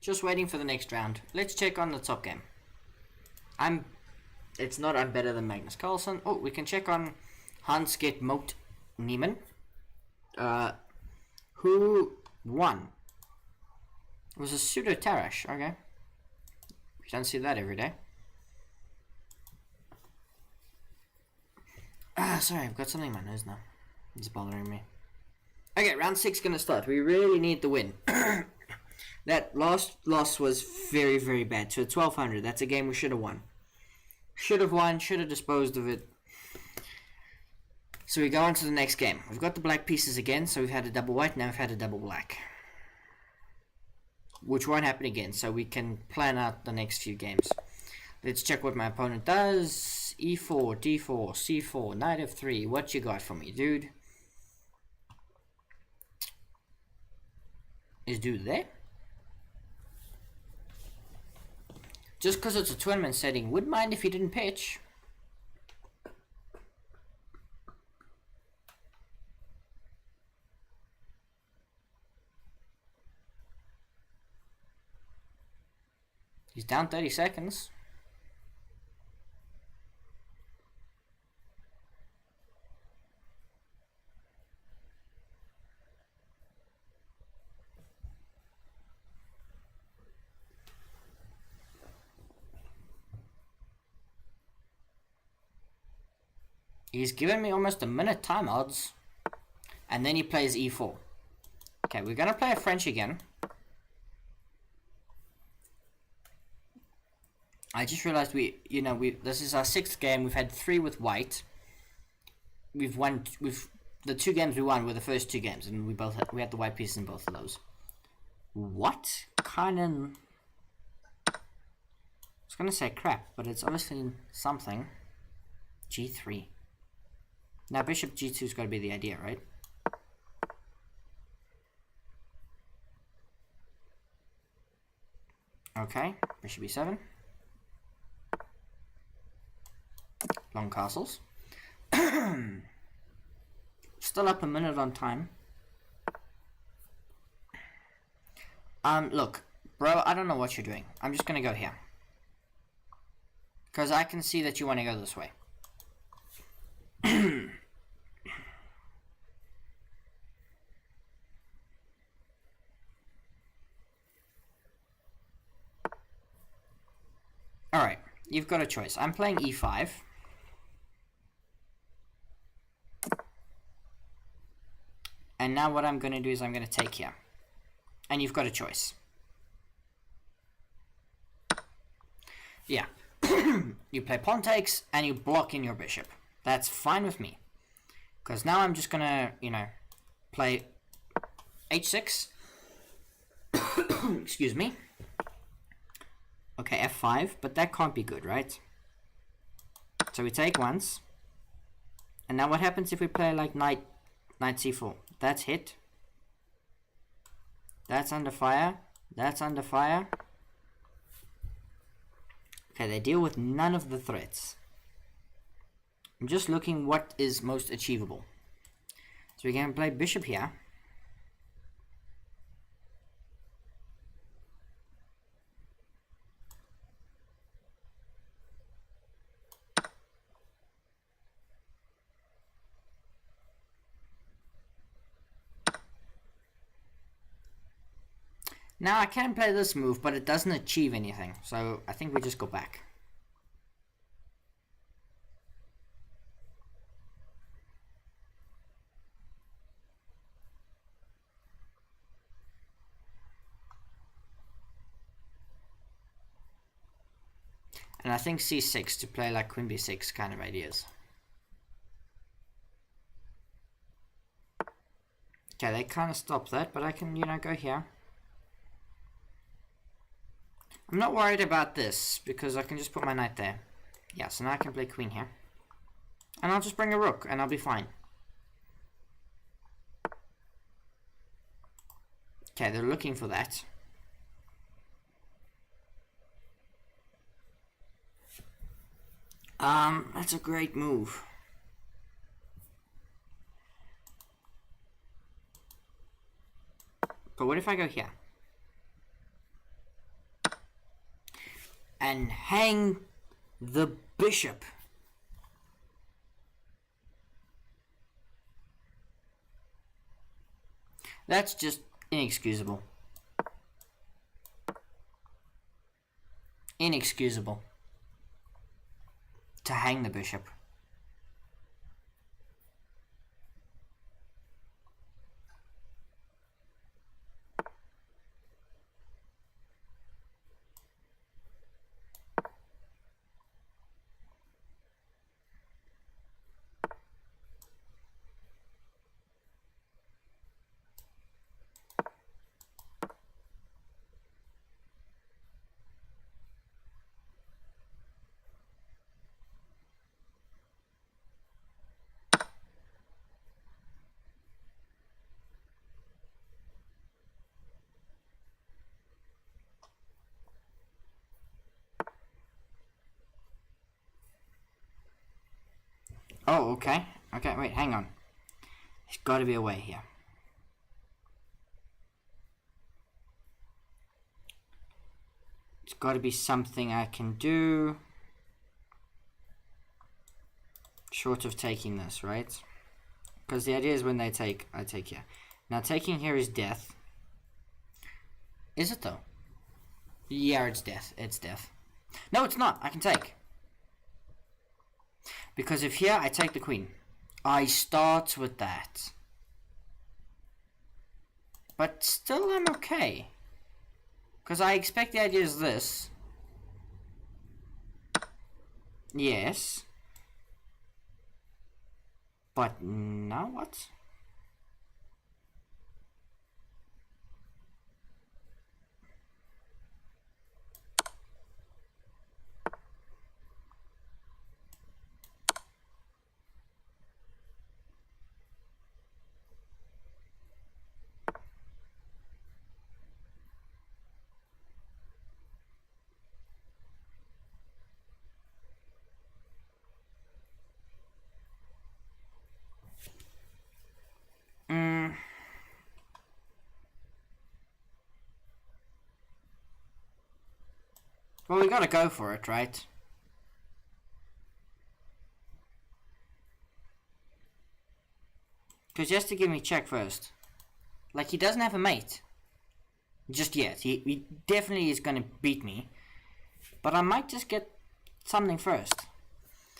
Just waiting for the next round. Let's check on the top game. It's not I'm better than Magnus Carlsen. Oh, we can check on Hans-Get Moat Niemann. Who won? It was a pseudo Tarash, okay. We don't see that every day. Sorry, I've got something in my nose now. It's bothering me. Okay, round 6 gonna start. We really need the win. That last loss was very, very bad. To 1200, that's a game we should have won. Should have won, should have disposed of it. So we go on to the next game. We've got the black pieces again, so we've had a double white, now we've had a double black. Which won't happen again, so we can plan out the next few games. Let's check what my opponent does. E4, D4, C4, knight F3. What you got for me, dude? Is dude there? Just because it's a tournament setting, wouldn't mind if he didn't pitch. He's down 30 seconds. He's given me almost a minute time odds. And then he plays E4. Okay, we're going to play a French again. I just realized this is our 6th game. We've had 3 with white. The 2 games we won were the first 2 games, and we had the white pieces in both of those. What kind of... I was gonna say crap, but it's obviously something. G3. Now bishop G2's got to be the idea, right? Okay, bishop E7. Long castles. Still up a minute on time. Look, bro, I don't know what you're doing. I'm just gonna go here. Because I can see that you want to go this way. Alright, you've got a choice. I'm playing E5. And now what I'm going to do is I'm going to take here. And you've got a choice. Yeah. You play pawn takes and you block in your bishop. That's fine with me. Because now I'm just going to, play H6. Excuse me. Okay, F5, but that can't be good, right? So we take once. And now what happens if we play like knight C4? That's hit. That's under fire. That's under fire. Okay, they deal with none of the threats. I'm just looking what is most achievable. So we can play bishop here. Now I can play this move, but it doesn't achieve anything. So I think we just go back. And I think C6 to play like Queen B6 kind of ideas. Okay, they kind of stop that, but I can, go here. I'm not worried about this, because I can just put my knight there. Yeah, so now I can play queen here. And I'll just bring a rook, and I'll be fine. Okay, they're looking for that. That's a great move. But what if I go here? And hang the bishop. That's just inexcusable. Inexcusable. To hang the bishop. Oh, okay. Okay, wait, hang on. There's got to be a way here. There's got to be something I can do. Short of taking this, right? Because the idea is when they take, I take here. Now taking here is death. Is it though? Yeah, it's death. It's death. No, it's not. I can take. Because if here I take the queen. I start with that. But still I'm okay. Because I expect the idea is this. Yes. But now what? Well, we gotta go for it, right? Because he has to give me check first. Like, he doesn't have a mate. Just yet. He definitely is gonna beat me. But I might just get something first.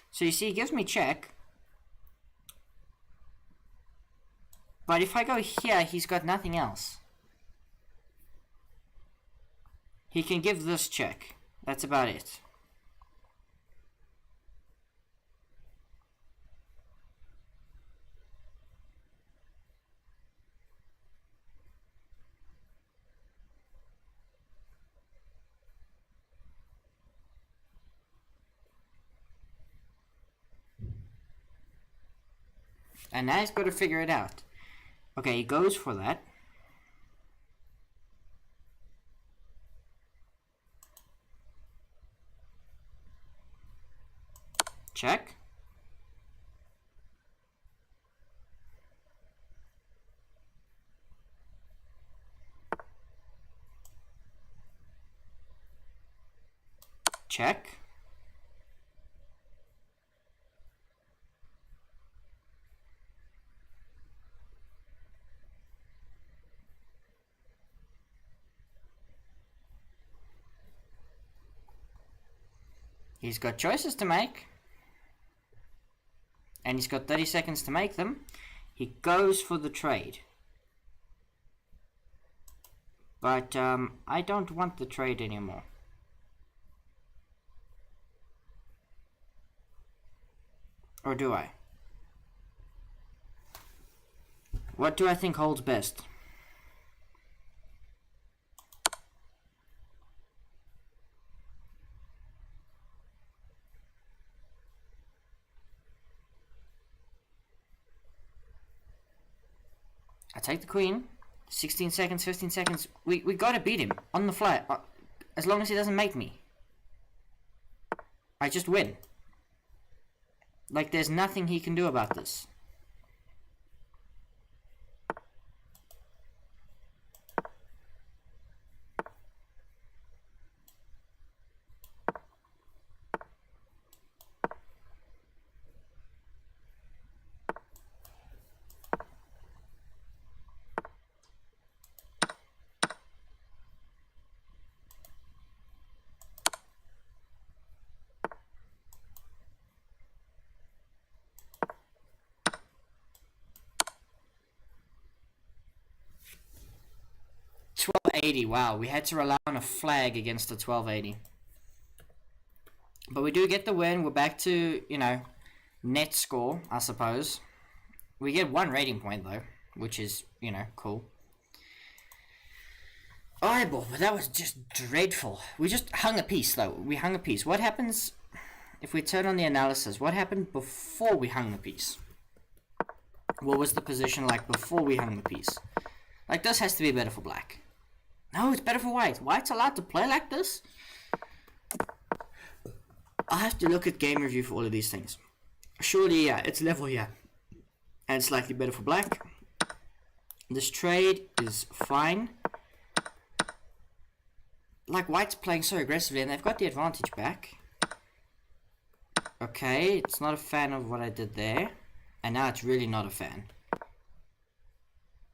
So you see, he gives me check. But if I go here, he's got nothing else. He can give this check. That's about it. And now he's got to figure it out. Okay, he goes for that. Check. Check. He's got choices to make. And he's got 30 seconds to make them. He goes for the trade. But I don't want the trade anymore. Or do I? What do I think holds best? I take the queen. 16 seconds, 15 seconds. We gotta beat him on the fly. As long as he doesn't mate me. I just win. Like, there's nothing he can do about this. $12.80. Wow, we had to rely on a flag against the $12.80. But we do get the win. We're back to, you know, net score, I suppose. We get 1 rating point, though, which is, you know, cool. Eyeball, but that was just dreadful. We just hung a piece, though. We hung a piece. What happens if we turn on the analysis? What happened before we hung the piece? What was the position like before we hung the piece? Like, this has to be better for black. No, it's better for white. White's allowed to play like this? I have to look at game review for all of these things. Surely, yeah, it's level here. And slightly better for black. This trade is fine. Like, white's playing so aggressively, and they've got the advantage back. Okay, it's not a fan of what I did there. And now it's really not a fan.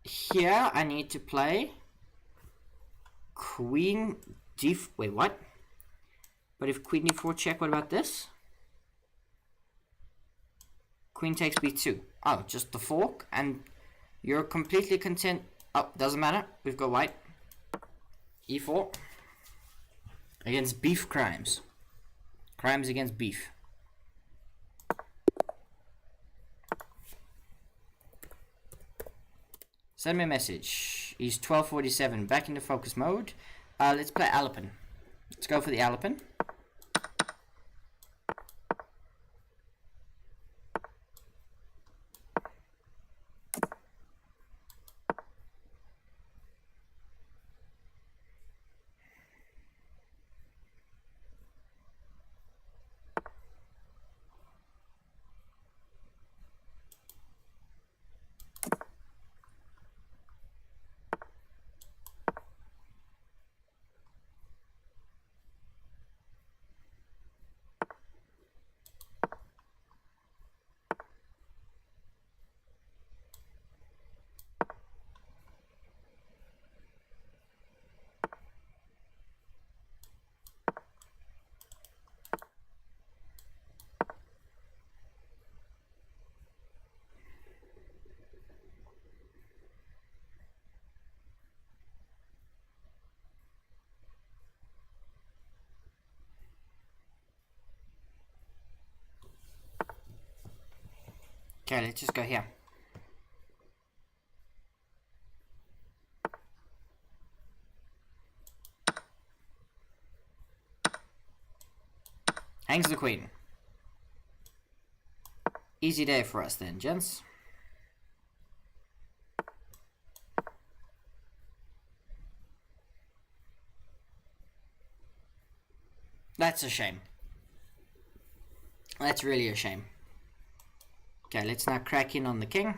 Here, I need to play Queen D... Wait, what? But if Queen D4 check, what about this? Queen takes B2. Oh, just the fork, and you're completely content. Oh, doesn't matter. We've got white. E4. Against beef crimes. Crimes against beef. Send me a message. He's 1247. Back into focus mode. Let's play Alpen. Let's go for the Alpen. Okay, let's just go here. Hangs the queen. Easy day for us then, gents. That's a shame. That's really a shame. Okay, let's now crack in on the king.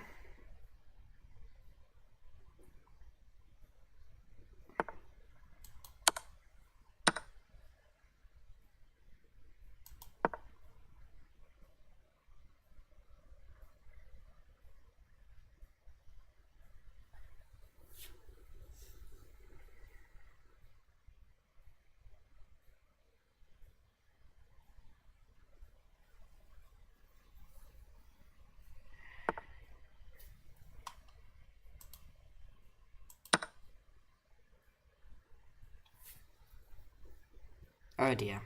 Oh dear.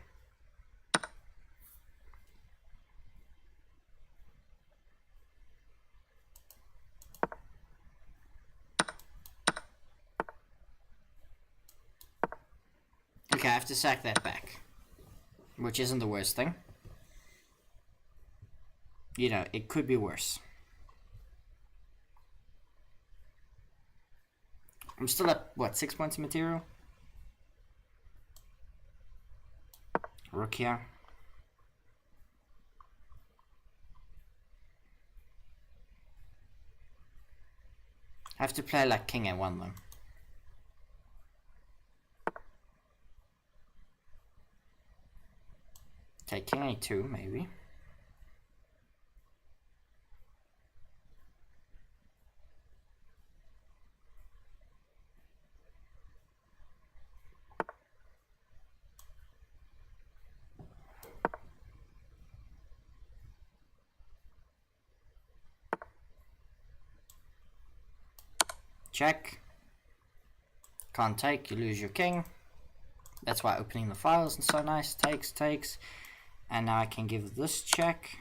Okay, I have to sack that back. Which isn't the worst thing. You know, it could be worse. I'm still at, what, 6 points of material? Rook here. I have to play like king a1 though. Take king a2 maybe. Check. Can't take, you lose your king. That's why opening the files is so nice. Takes. And now I can give this check.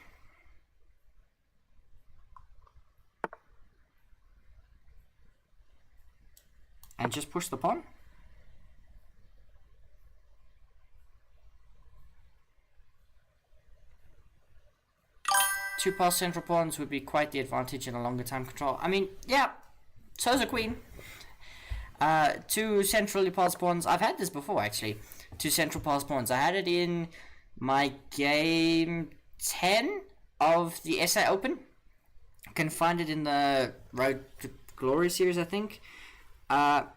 And just push the pawn. Two past central pawns would be quite the advantage in a longer time control. I mean, yeah, so's a queen. Two centrally passed pawns. I've had this before, actually. Two central passed pawns. I had it in my game 10 of the SA Open. You can find it in the Road to Glory series, I think.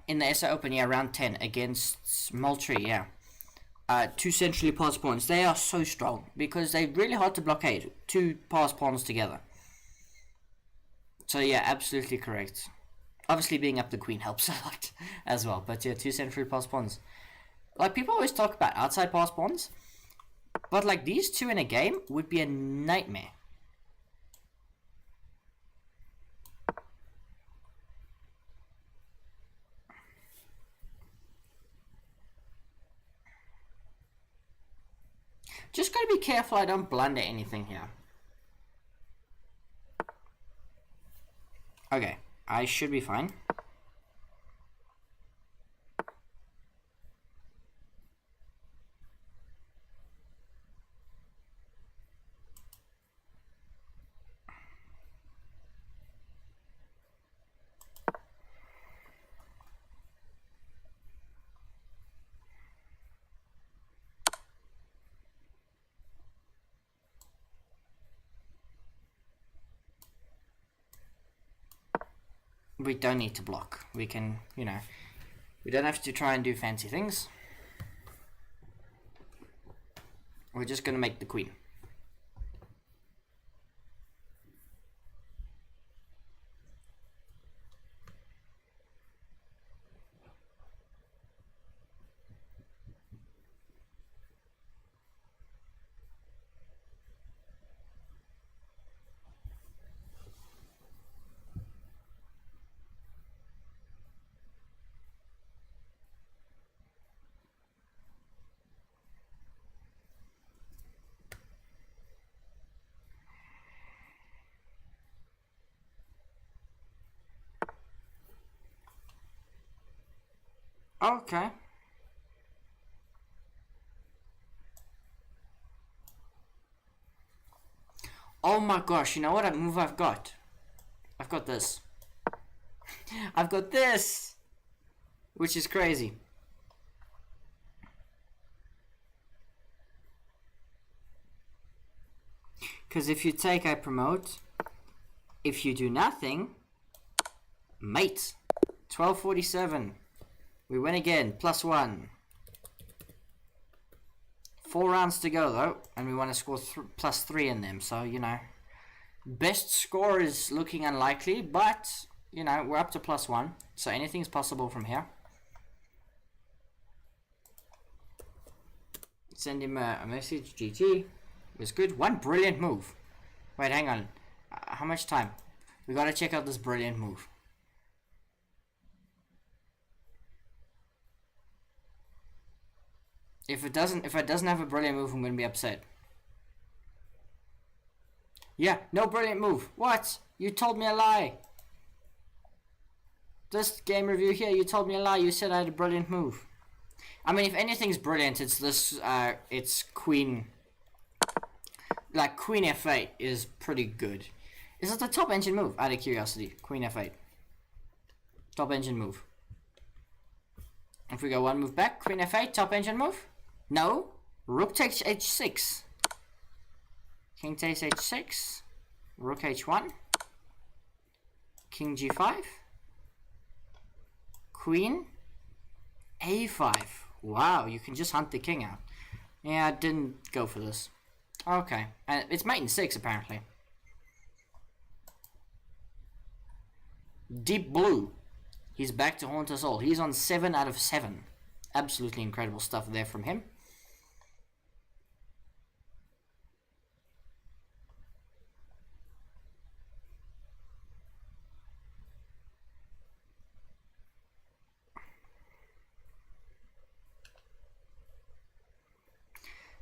In the SA Open, yeah, round 10 against Moultrie, yeah. 2 centrally passed pawns. They are so strong because they're really hard to blockade. 2 passed pawns together. So yeah, absolutely correct. Obviously, being up the queen helps a lot as well. But yeah, 2 centrally passed pawns. Like, people always talk about outside passed pawns, but like these 2 in a game would be a nightmare. Just gotta be careful I don't blunder anything here. Okay, I should be fine. We don't need to block. We can, you know, we don't have to try and do fancy things. We're just gonna make the queen. Okay. Oh my gosh, you know what move I've got? I've got this. I've got this! Which is crazy. Because if you take, I promote. If you do nothing, mate. 1247. We win again, +1. 4 rounds to go though, and we want to score +3 in them, so you know. Best score is looking unlikely, but you know, we're up to +1, so anything's possible from here. Send him a message, GG. It was good. One brilliant move. Wait, hang on. How much time? We gotta check out this brilliant move. If it doesn't have a brilliant move, I'm gonna be upset. Yeah, no brilliant move. What? You told me a lie. This game review here, you told me a lie. You said I had a brilliant move. I mean, if anything's brilliant, it's this. It's Queen. Like Queen F8 is pretty good. Is it the top engine move? Out of curiosity, Queen F8. Top engine move. If we go one move back, Queen F8, top engine move. No, Rook takes H6. King takes H6. Rook H1. King G5. Queen A5. Wow, you can just hunt the king out. Yeah, I didn't go for this. Okay, and it's mate in 6 apparently. Deep Blue. He's back to haunt us all. He's on 7 out of 7. Absolutely incredible stuff there from him.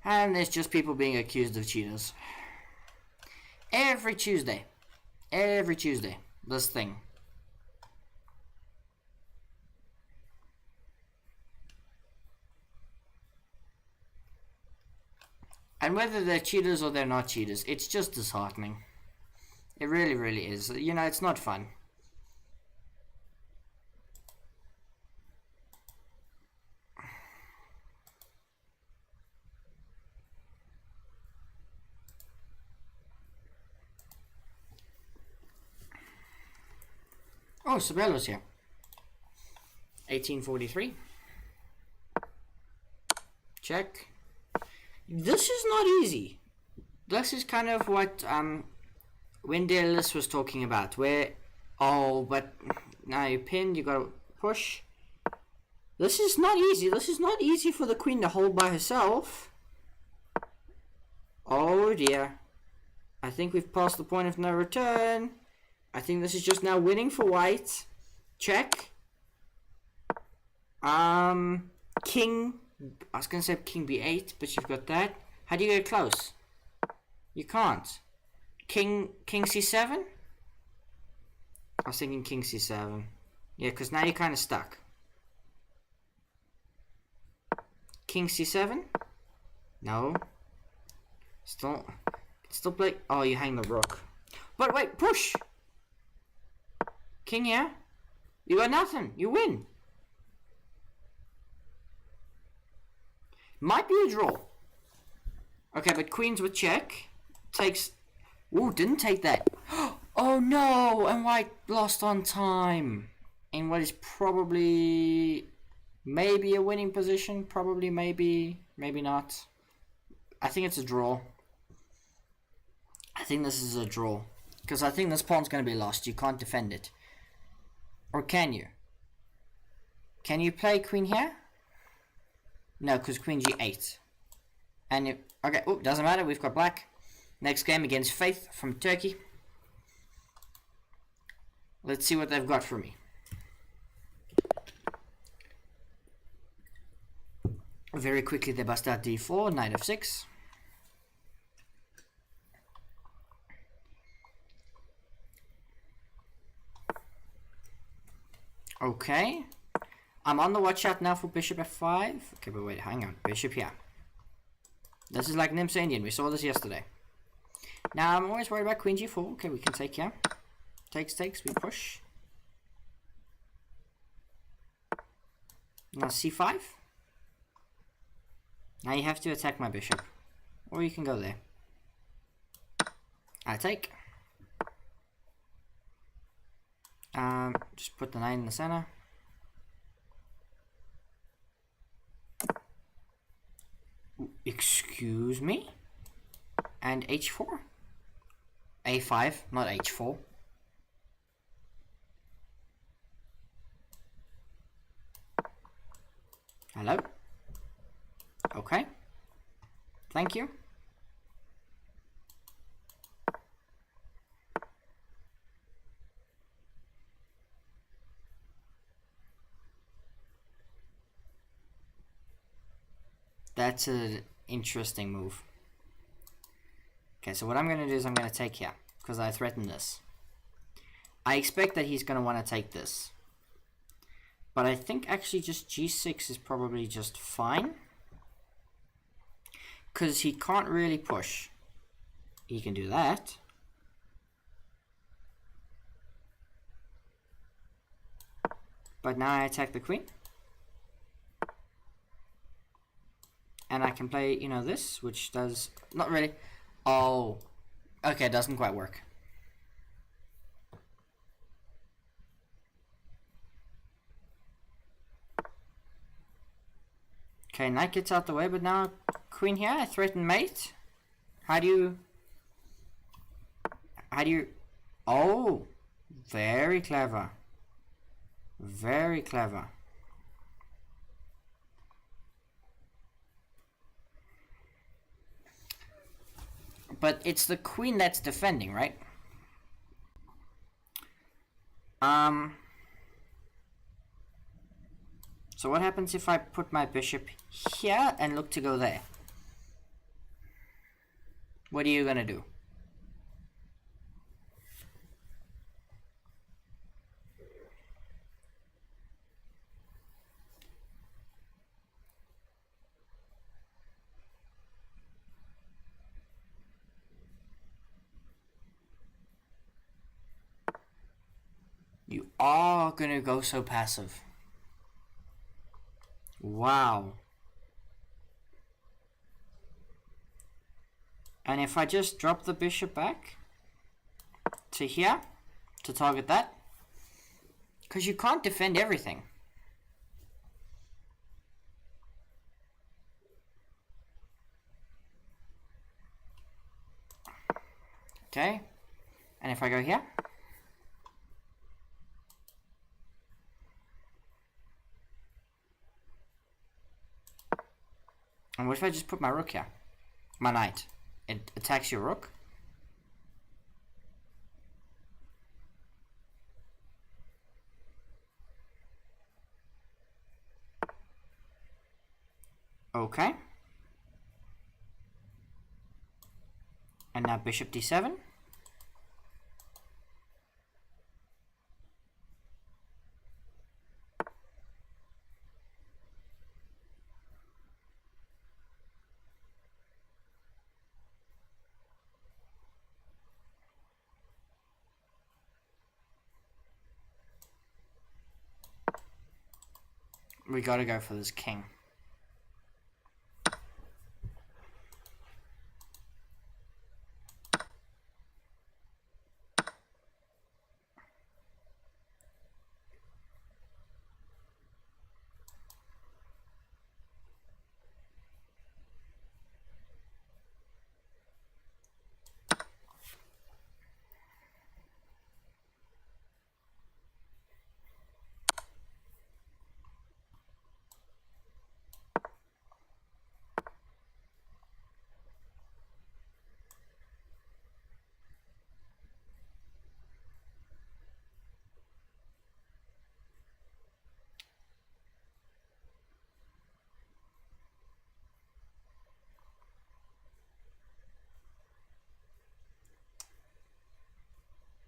And there's just people being accused of cheaters. Every Tuesday. Every Tuesday. This thing. And whether they're cheaters or they're not cheaters, it's just disheartening. It really, really is. You know, it's not fun. Oh, Sabella's here. 1843. Check. This is not easy. This is kind of what Wendelis was talking about, where, oh, but now you pinned, you gotta push. This is not easy. This is not easy for the queen to hold by herself. Oh dear. I think we've passed the point of no return. I think this is just now winning for white. Check. King. I was gonna say king b8, but you've got that. How do you get close? You can't. King c7? I was thinking king c7. Yeah, because now you're kind of stuck. King c7? No. Still play. Oh, you hang the rook. But wait, push! King here? You got nothing. You win. Might be a draw. Okay, but queens with check. Takes... Ooh, didn't take that. Oh no! And white lost on time. In what is probably... maybe a winning position. Probably, maybe not. I think it's a draw. I think this is a draw. Because I think this pawn's going to be lost. You can't defend it. Or can you? Can you play queen here? No, because queen g8. And you... okay, oh, doesn't matter. We've got black. Next game against Faith from Turkey. Let's see what they've got for me. Very quickly they bust out d4, knight f6. Okay. I'm on the watch out now for bishop f5. Okay, but wait, hang on. Bishop here. This is like Nimsa Indian. We saw this yesterday. Now I'm always worried about queen g4. Okay, we can take here. Takes, we push. Now c5. Now you have to attack my bishop. Or you can go there. I take. Just put the knight in the center. Excuse me? And h4? a5, not h4. Hello? Okay. Thank you. That's an interesting move. Okay, so what I'm going to do is I'm going to take here, because I threatened this. I expect that he's going to want to take this. But I think actually just g6 is probably just fine. Because he can't really push. He can do that. But now I attack the queen. And I can play, you know, this, which does... not really. Oh. Okay, it doesn't quite work. Okay, knight gets out the way, but now queen here, I threaten mate. How do you... oh, very clever. Very clever. But it's the queen that's defending, right? So what happens if I put my bishop here and look to go there? What are you gonna do? You are gonna go so passive. Wow. And if I just drop the bishop back to here to target that, Because you can't defend everything. Okay. And if I go here? And what if I just put my rook here? My knight. It attacks your rook. Okay. And now bishop d7. We gotta go for this king.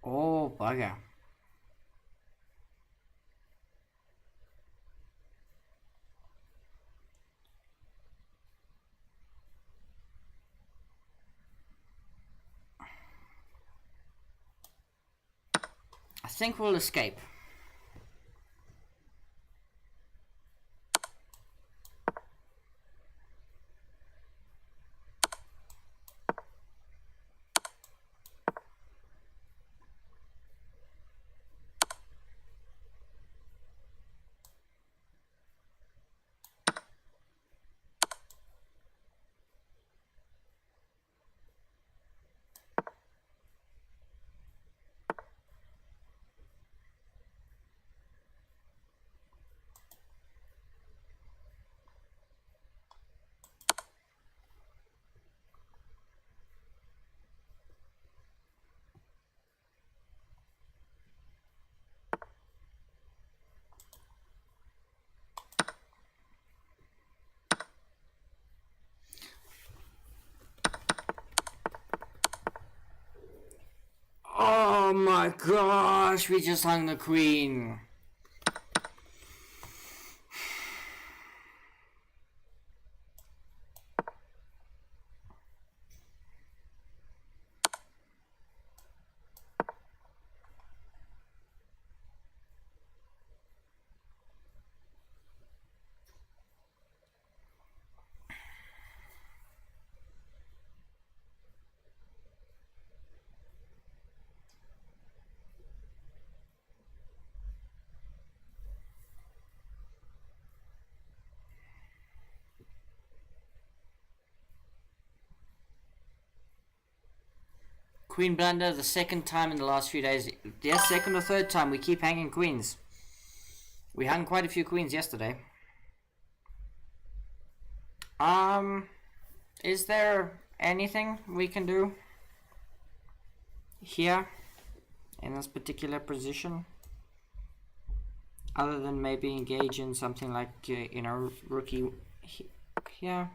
Oh, bugger. I think we'll escape. Oh my gosh, we just hung the queen. Queen blunder the second time in the last few days. Yes, second or third time. We keep hanging queens. We hung quite a few queens yesterday. Is there anything we can do here in this particular position? Other than maybe engage in something like, rookie here.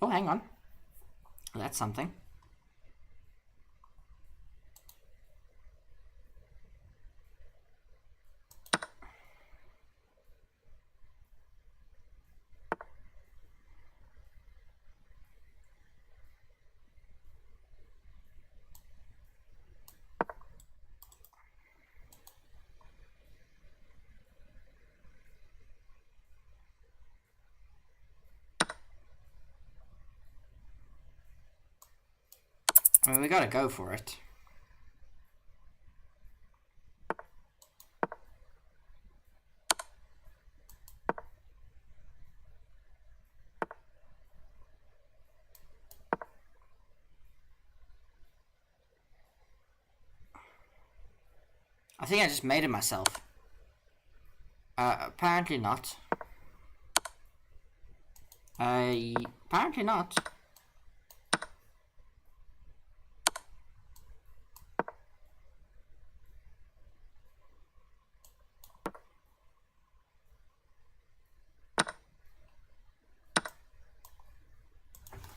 Oh, hang on. That's something. I mean, we gotta go for it. I think I just made it myself. Apparently not. Apparently not.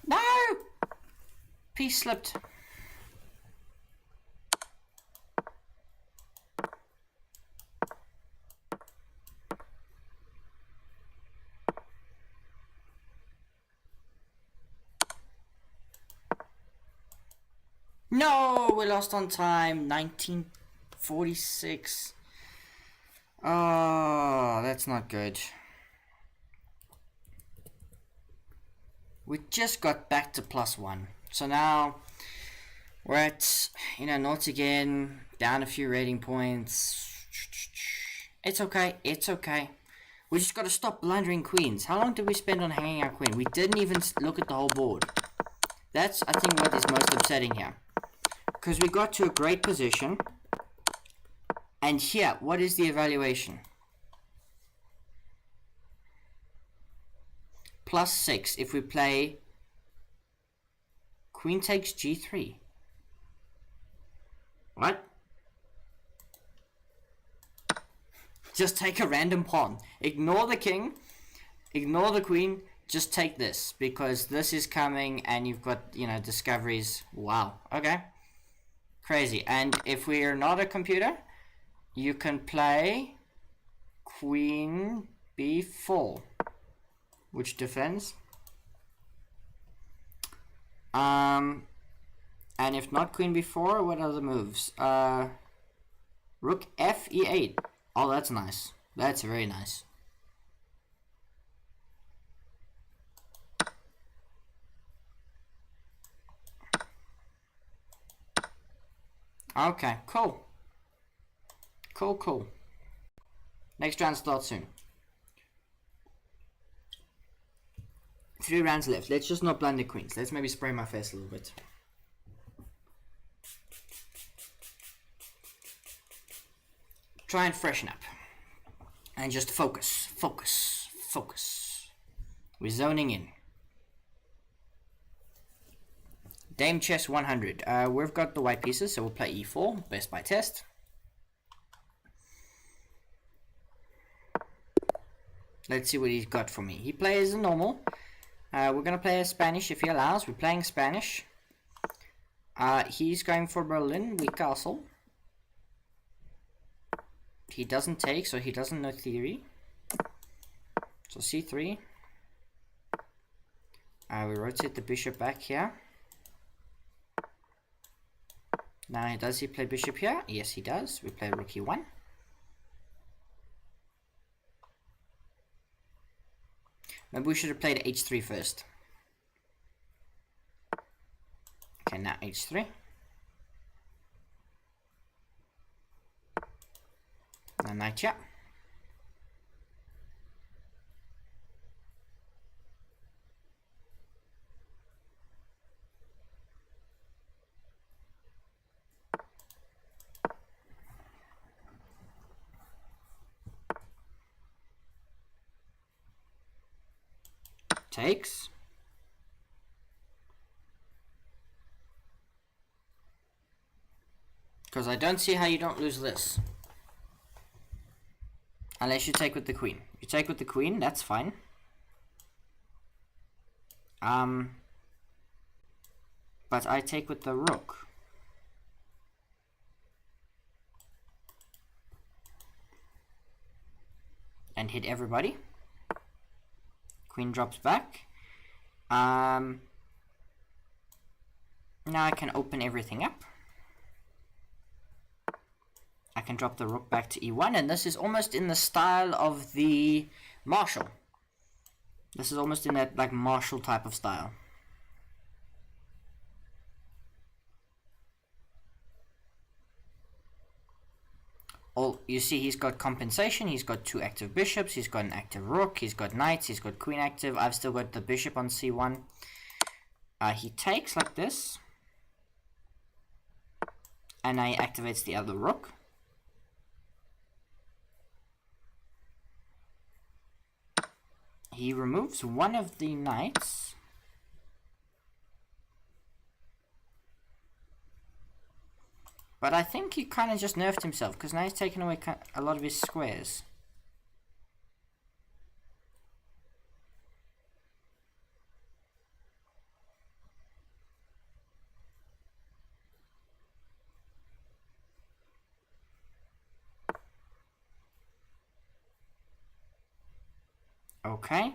No! Piece slipped. No, we lost on time. 1946. Oh, that's not good. We just got back to +1. So now we're at, naught again, down a few rating points. It's okay, it's okay. We just gotta stop blundering queens. How long did we spend on hanging our queen? We didn't even look at the whole board. That's, I think, what is most upsetting here. Because we got to a great position. And here, what is the evaluation? +6 if we play queen takes g3. What? Just take a random pawn. Ignore the king. Ignore the queen. Just take this. Because this is coming and you've got, discoveries. Wow. Okay. Crazy. And if we are not a computer, you can play queen b4. Which defends. And if not queen b4, what other moves? Rook f e8. Oh, that's nice. That's very nice. Okay, cool. Cool. Next round starts soon. 3 rounds left. Let's just not blunder queens. Let's maybe spray my face a little bit. Try and freshen up. And just focus. We're zoning in. Dame Chess 100. We've got the white pieces, so we'll play e4. Best by test. Let's see what he's got for me. He plays a normal. We're going to play a Spanish if he allows. We're playing Spanish. He's going for Berlin. We castle. He doesn't take, so he doesn't know theory. So c3. We rotate the bishop back here. Now, does he play bishop here? Yes, he does. We play rook e1. Maybe we should have played h3 first. Okay, now h3. Now knight here. Takes. Because I don't see how you don't lose this. Unless you take with the queen. You take with the queen, that's fine. But I take with the rook. And hit everybody. Queen drops back. Now I can open everything up. I can drop the rook back to e1, and this is almost in the style of the Marshall. This is almost in that like Marshall type of style. Oh, you see he's got compensation, he's got 2 active bishops, he's got an active rook, he's got knights, he's got queen active, I've still got the bishop on c1. He takes like this. And he activates the other rook. He removes one of the knights. But I think he kind of just nerfed himself, because now he's taken away a lot of his squares. Okay.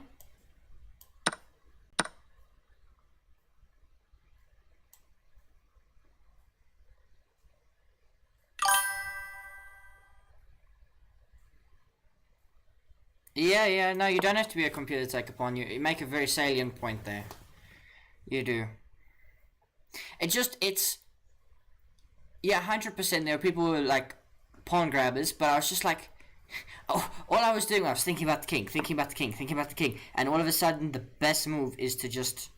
Yeah, no, you don't have to be a computer to take a pawn. You make a very salient point there. You do. It's... Yeah, 100% there are people who are like pawn grabbers, but I was just like... Oh, all I was doing, I was thinking about the king, thinking about the king, thinking about the king, and all of a sudden the best move is to just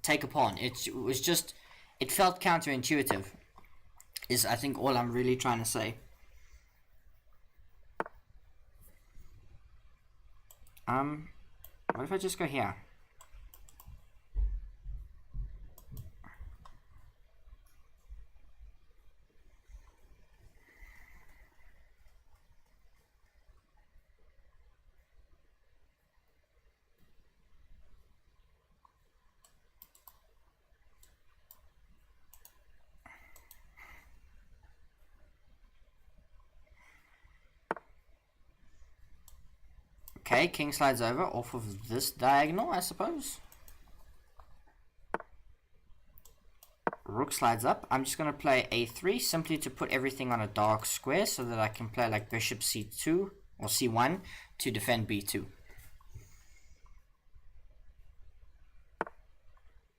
take a pawn. It was just... It felt counterintuitive, is I think all I'm really trying to say. What if I just go here? Okay, king slides over off of this diagonal, I suppose. Rook slides up. I'm just going to play a3 simply to put everything on a dark square so that I can play like bishop c2 or c1 to defend b2.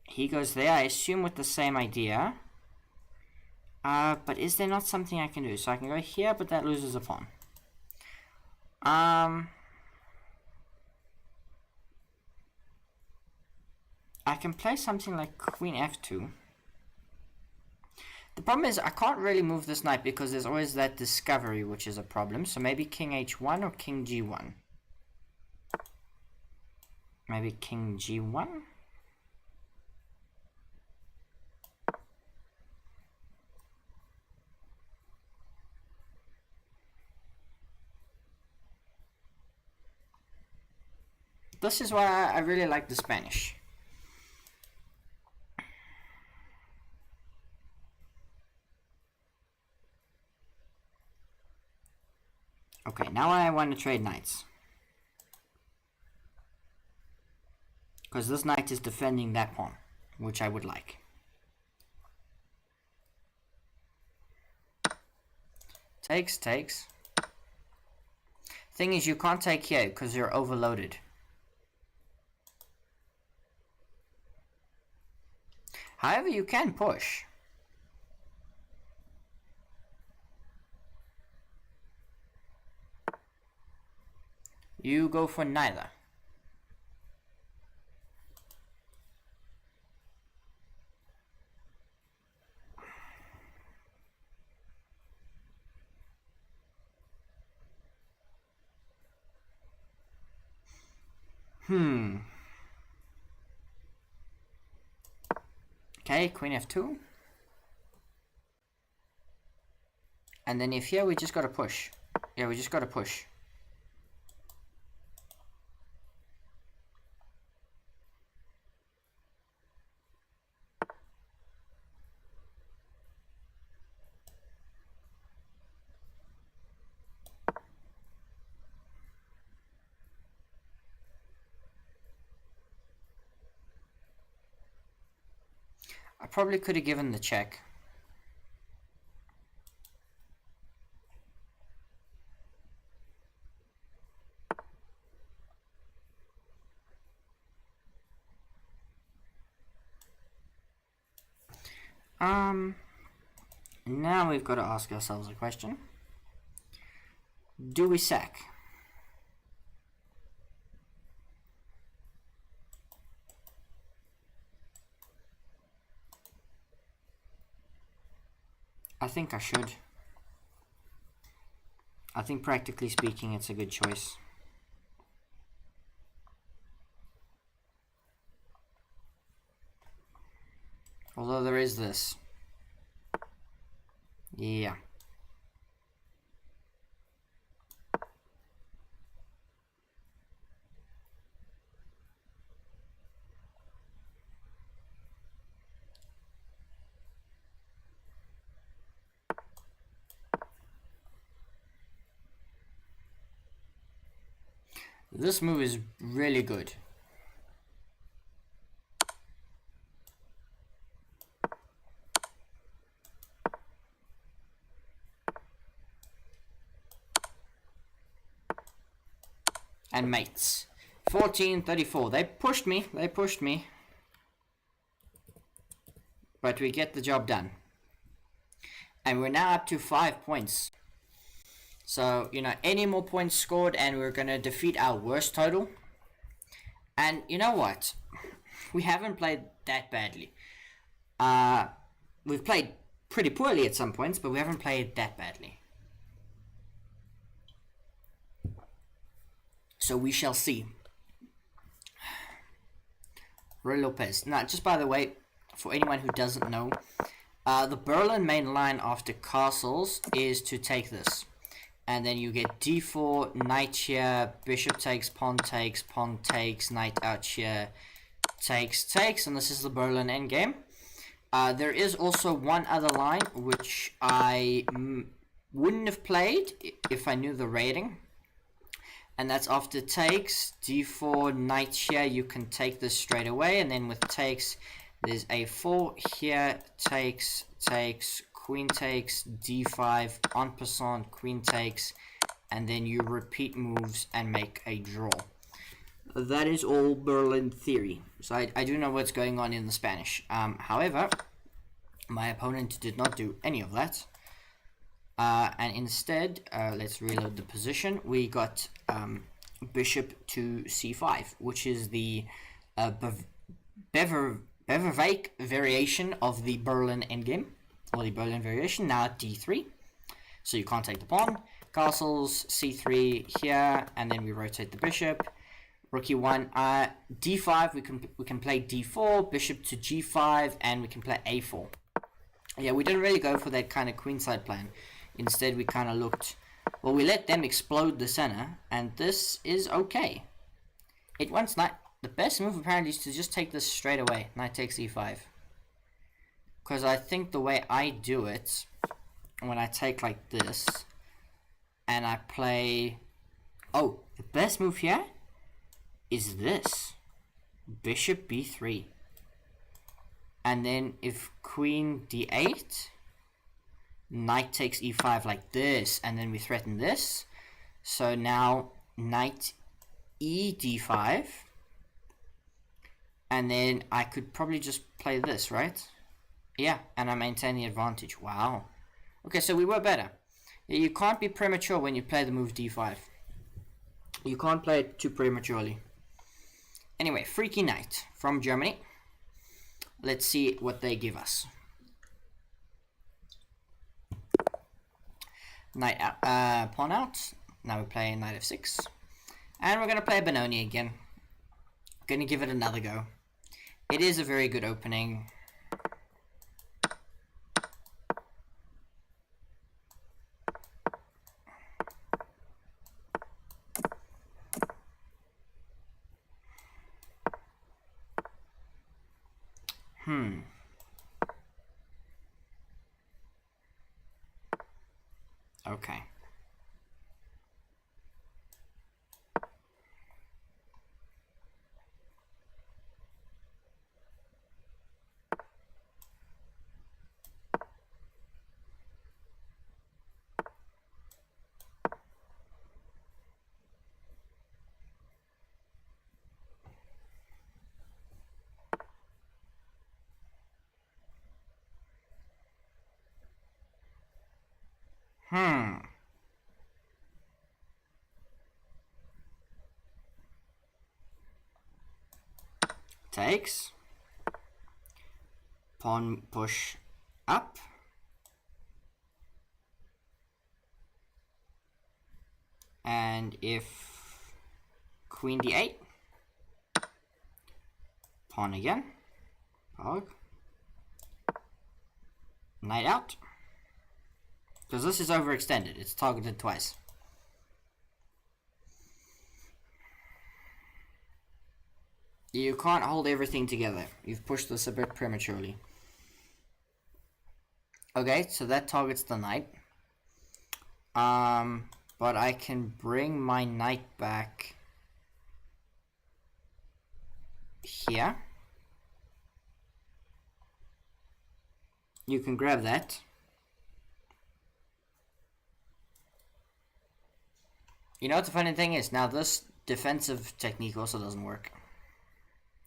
He goes there, I assume with the same idea. But is there not something I can do? So I can go here, but that loses a pawn. I can play something like queen f2. The problem is I can't really move this knight because there's always that discovery, which is a problem. So maybe king h1 or king g1. Maybe king g1. This is why I really like the Spanish. Okay, now I want to trade knights. Because this knight is defending that pawn, which I would like. Takes. Thing is, you can't take here because you're overloaded. However, you can push. You go for neither. Okay, queen f2. And then if here we just gotta push. Yeah, we just gotta push. I probably could have given the check. Now we've got to ask ourselves a question. Do we sack? I think I should. I think practically speaking it's a good choice. Although there is this. Yeah. This move is really good. And mates. 14-34. They pushed me. But we get the job done. And we're now up to 5 points. So, you know, any more points scored and we're going to defeat our worst total. And you know what? We haven't played that badly. We've played pretty poorly at some points, but we haven't played that badly. So we shall see. Roy Lopez. Now, just by the way, for anyone who doesn't know, the Berlin main line after castles is to take this. And then you get d4, knight here, bishop takes, pawn takes, knight out here, takes, and this is the Berlin endgame. There is also one other line which I wouldn't have played if I knew the rating. And that's after takes, d4, knight here, you can take this straight away. And then with takes, there's a4 here, takes, queen takes, d5, en passant, queen takes, and then you repeat moves and make a draw. That is all Berlin theory. So I do know what's going on in the Spanish. However, my opponent did not do any of that. And instead, let's reload the position. We got bishop to c5, which is the Beverwijk variation of the Berlin endgame, or the Berlin variation, now at d3. So you can't take the pawn. Castles, c3 here, and then we rotate the bishop. Rook e1, d5, we can play d4, bishop to g5, and we can play a4. Yeah, we didn't really go for that kind of queenside plan. Instead, we kind of looked, well, we let them explode the center, and this is okay. It wants knight. The best move apparently is to just take this straight away. Knight takes e5. Because I think the way I do it, when I take like this, and I play, oh, the best move here is this. Bishop b3. And then if queen d8, knight takes e5 like this, and then we threaten this. So now knight e d5, and then I could probably just play this, right? Yeah, and I maintain the advantage. Wow. Okay, so we were better. You can't be premature when you play the move d5. You can't play it too prematurely. Anyway, Freaky Knight from Germany. Let's see what they give us. Knight out, pawn out. Now we're playing knight f6. And we're going to play Benoni again. Going to give it another go. It is a very good opening. Okay. Takes. Pawn push up. And if queen d8, pawn again, pog, Knight out. Because this is overextended. It's targeted twice. You can't hold everything together. You've pushed this a bit prematurely. Okay, so that targets the knight. But I can bring my knight back here. You can grab that. You know what the funny thing is? Now this defensive technique also doesn't work.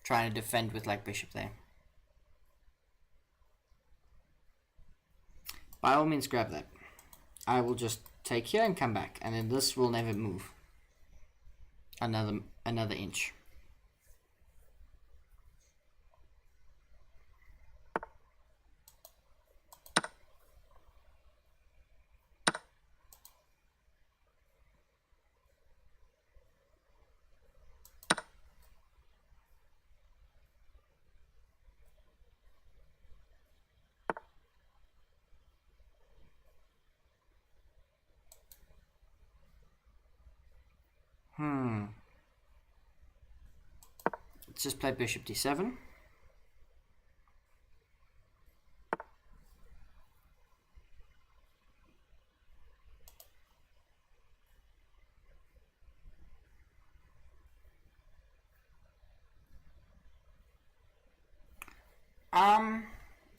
Trying to defend with like bishop there. By all means grab that. I will just take here and come back, and then this will never move another inch. Let's just play bishop d7.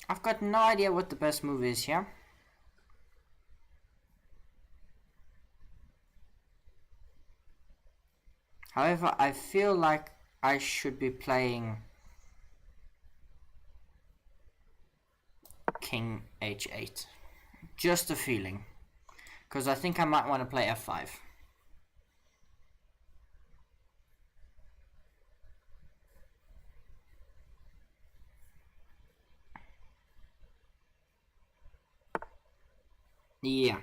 I've got no idea what the best move is here. However, I feel like I should be playing King h8. Just a feeling. Because I think I might want to play f5. Yeah.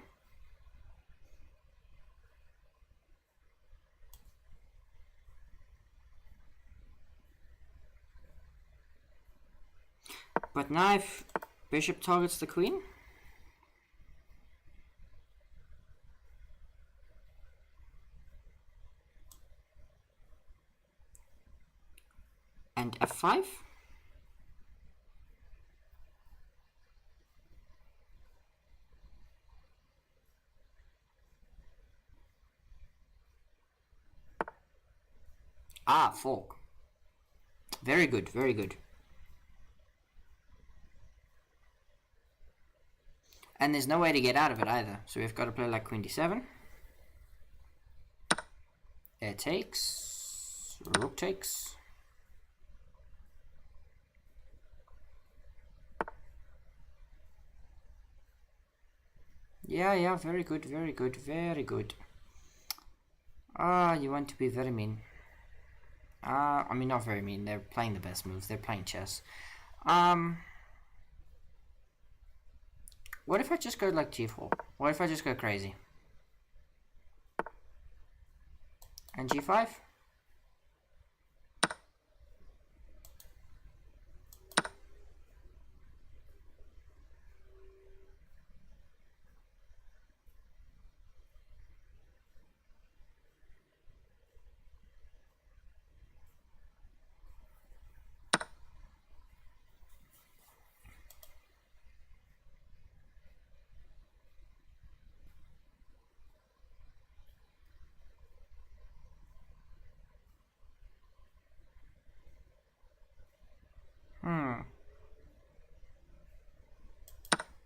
But now if bishop targets the queen, and f5, fork. Very good, very good. And there's no way to get out of it either, so we've got to play like queen d7. Air takes, rook takes. Yeah, very good, very good, very good. You want to be very mean. I mean, not very mean, they're playing the best moves, they're playing chess. What if I just go like g4? What if I just go crazy? And g5?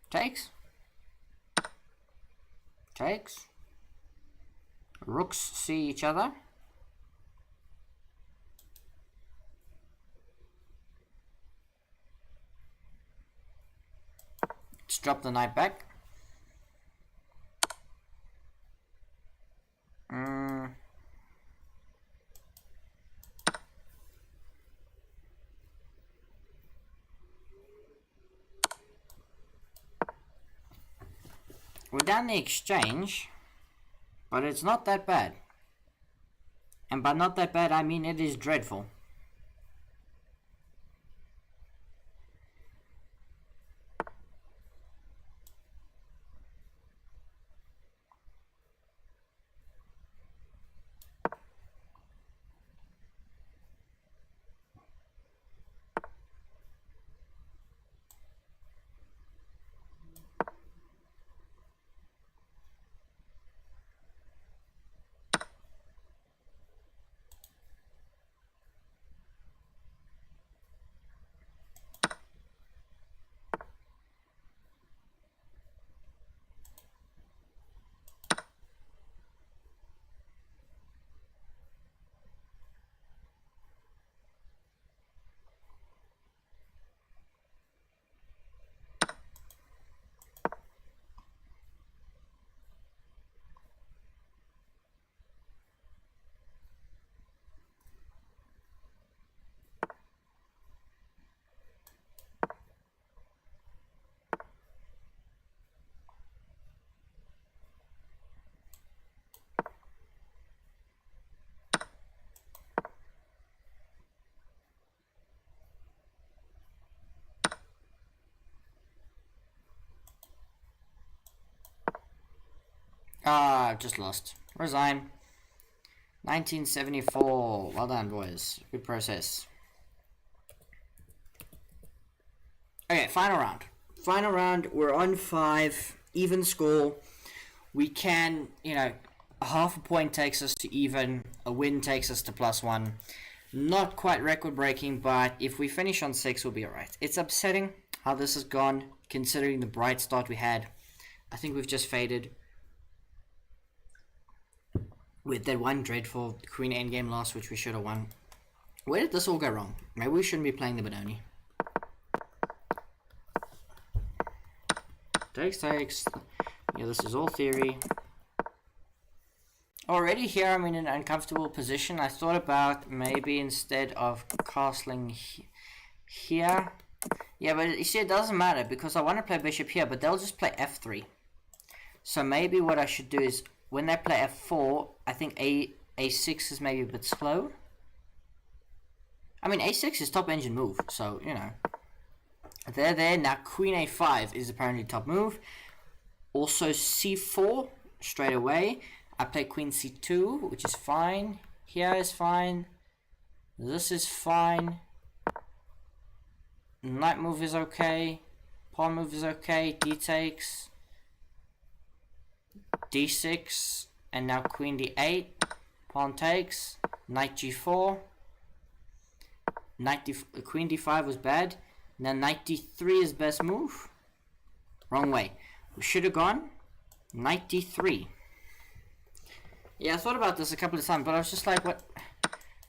Takes. Takes. Rooks see each other. Let's drop the knight back. We're down the exchange, but it's not that bad. And by not that bad, I mean it is dreadful. Ah, just lost. Resign. 1974. Well done, boys. Good process. Okay, final round. Final round. We're on 5. Even score. We can, a half a point takes us to even. A win takes us to +1. Not quite record breaking, but if we finish on 6, we'll be alright. It's upsetting how this has gone, considering the bright start we had. I think we've just faded with that one dreadful Queen endgame loss, which we should have won. Where did this all go wrong? Maybe we shouldn't be playing the Benoni. Takes. Yeah, this is all theory. Already here I'm in an uncomfortable position. I thought about maybe instead of castling here. Yeah, but you see it doesn't matter because I want to play bishop here, but they'll just play f3. So maybe what I should do is when they play f4, I think a6 is maybe a bit slow. I mean, a6 is top engine move, so, They're there. Now queen a5 is apparently top move. Also c4 straight away. I play queen c2, which is fine. Here is fine. This is fine. Knight move is okay. Pawn move is okay. D takes. D6. And now queen d8. Pawn takes. Knight g4. Queen d5 was bad. Now knight d3 is best move. Wrong way. We should have gone knight d3. Yeah, I thought about this a couple of times, but I was just like, what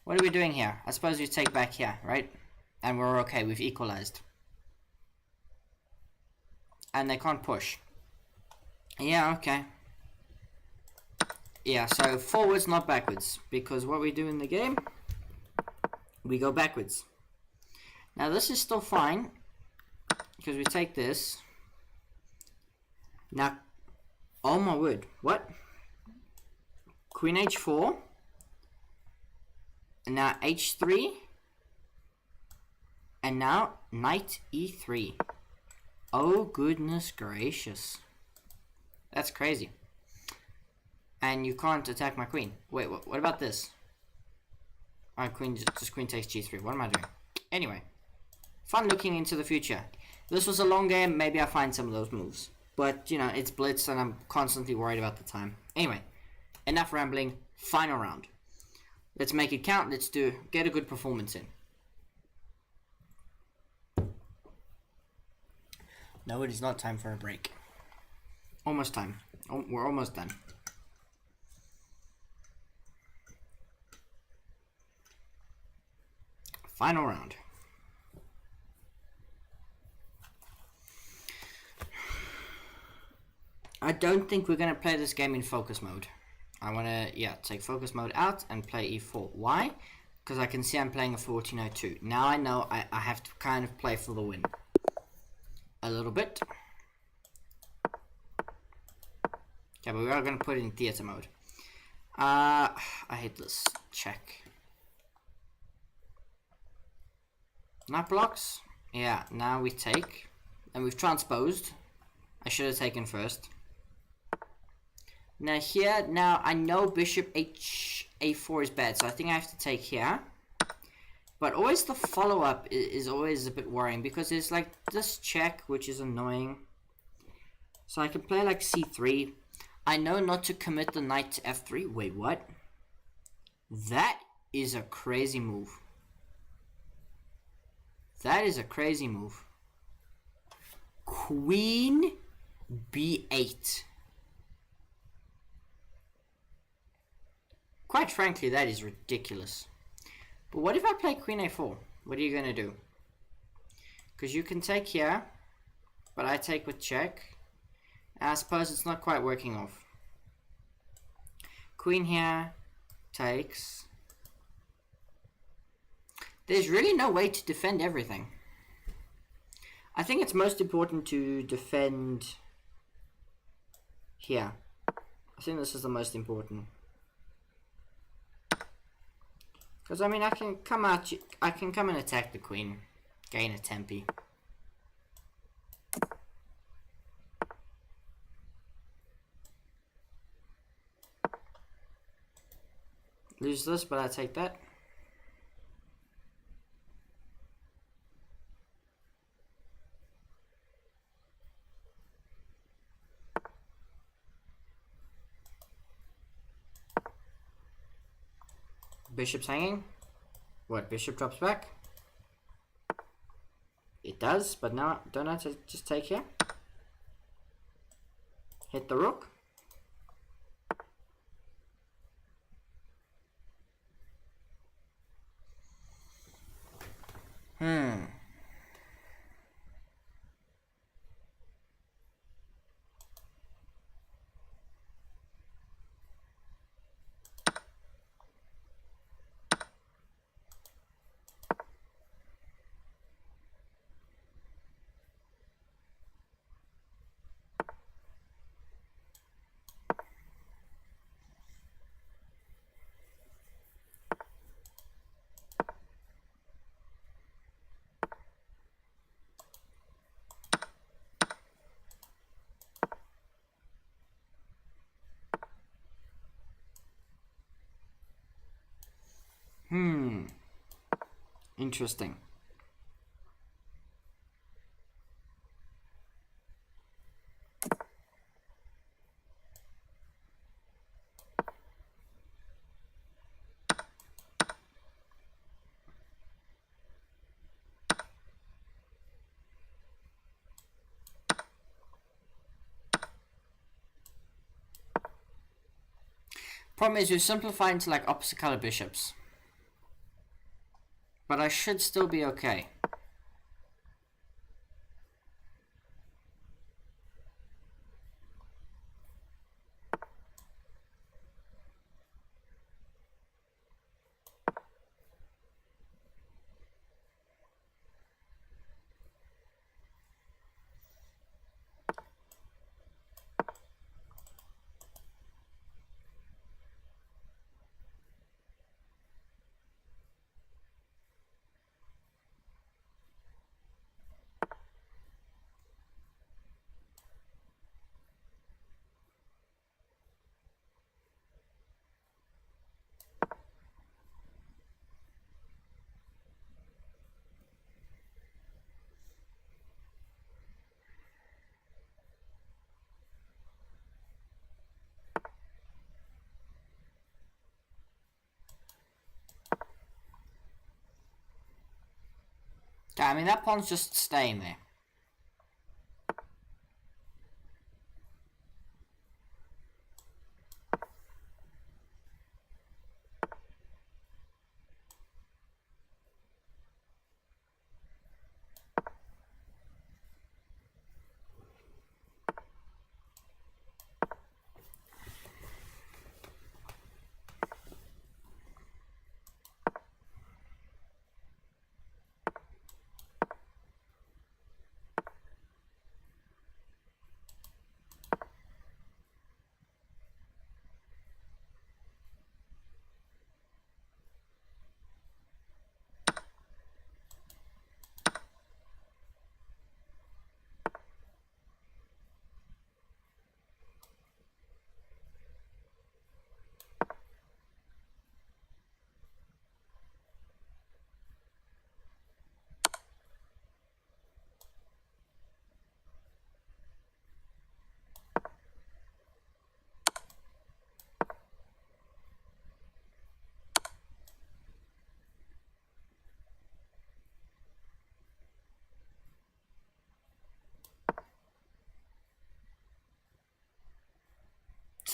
are we doing here? I suppose we take back here, right? And we're okay, we've equalized. And they can't push. Yeah, okay. Yeah, so forwards, not backwards. Because what we do in the game, we go backwards. Now this is still fine, because we take this. Now, oh my word, what? Queen h4, and now h3, and now knight e3. Oh goodness gracious, that's crazy. And you can't attack my queen. Wait, what about this? Alright, queen takes g3. What am I doing? Anyway, fun looking into the future. This was a long game. Maybe I find some of those moves, but it's blitz, and I'm constantly worried about the time. Anyway. Enough rambling. Final round. Let's make it count. Let's get a good performance in. No, it is not time for a break. Almost time. We're almost done. Final round. I don't think we're going to play this game in focus mode. I want to, take focus mode out and play e4. Why? Because I can see I'm playing a 1402. Now I know I have to kind of play for the win. A little bit. Okay, but we are going to put it in theater mode. I hate this. Check. Knight blocks. Yeah, now we take. And we've transposed. I should have taken first. Now here, I know bishop a4 is bad, so I think I have to take here. But always the follow-up is always a bit worrying, because there's like this check, which is annoying. So I can play like c3. I know not to commit the knight to f3. Wait, what? That is a crazy move. That is a crazy move. Queen b8. Quite frankly, that is ridiculous. But what if I play queen a4? What are you going to do? Because you can take here, but I take with check. And I suppose it's not quite working off. Queen here, takes. There's really no way to defend everything. I think it's most important to defend here. I think this is the most important. Because, I mean, I can come and attack the queen. Gain a tempi. Lose this, but I take that. Bishop's hanging. What, bishop drops back? It does, but now don't I just take here? Hit the rook. Interesting. Problem is, you simplify into like opposite color bishops. But I should still be okay. Okay, I mean that pawn's just staying there.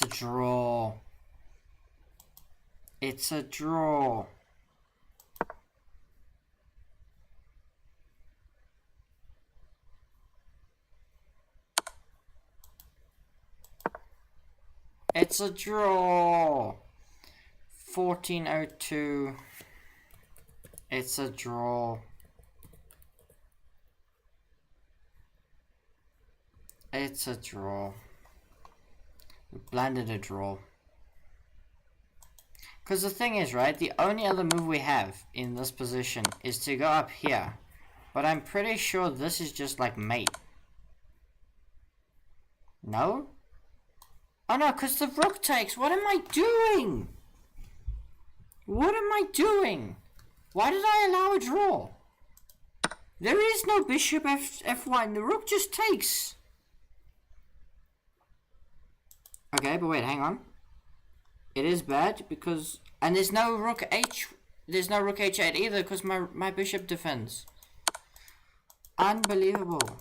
It's a draw. It's a draw. It's a draw. 1402. It's a draw. It's a draw. We blended a draw. Because the thing is, right, the only other move we have in this position is to go up here. But I'm pretty sure this is just like mate. No? Oh no, because the rook takes. What am I doing? What am I doing? Why did I allow a draw? There is no bishop f1. The rook just takes. Okay, but wait, hang on. It is bad because... And there's no rook h... There's no rook h8 either because my bishop defends. Unbelievable.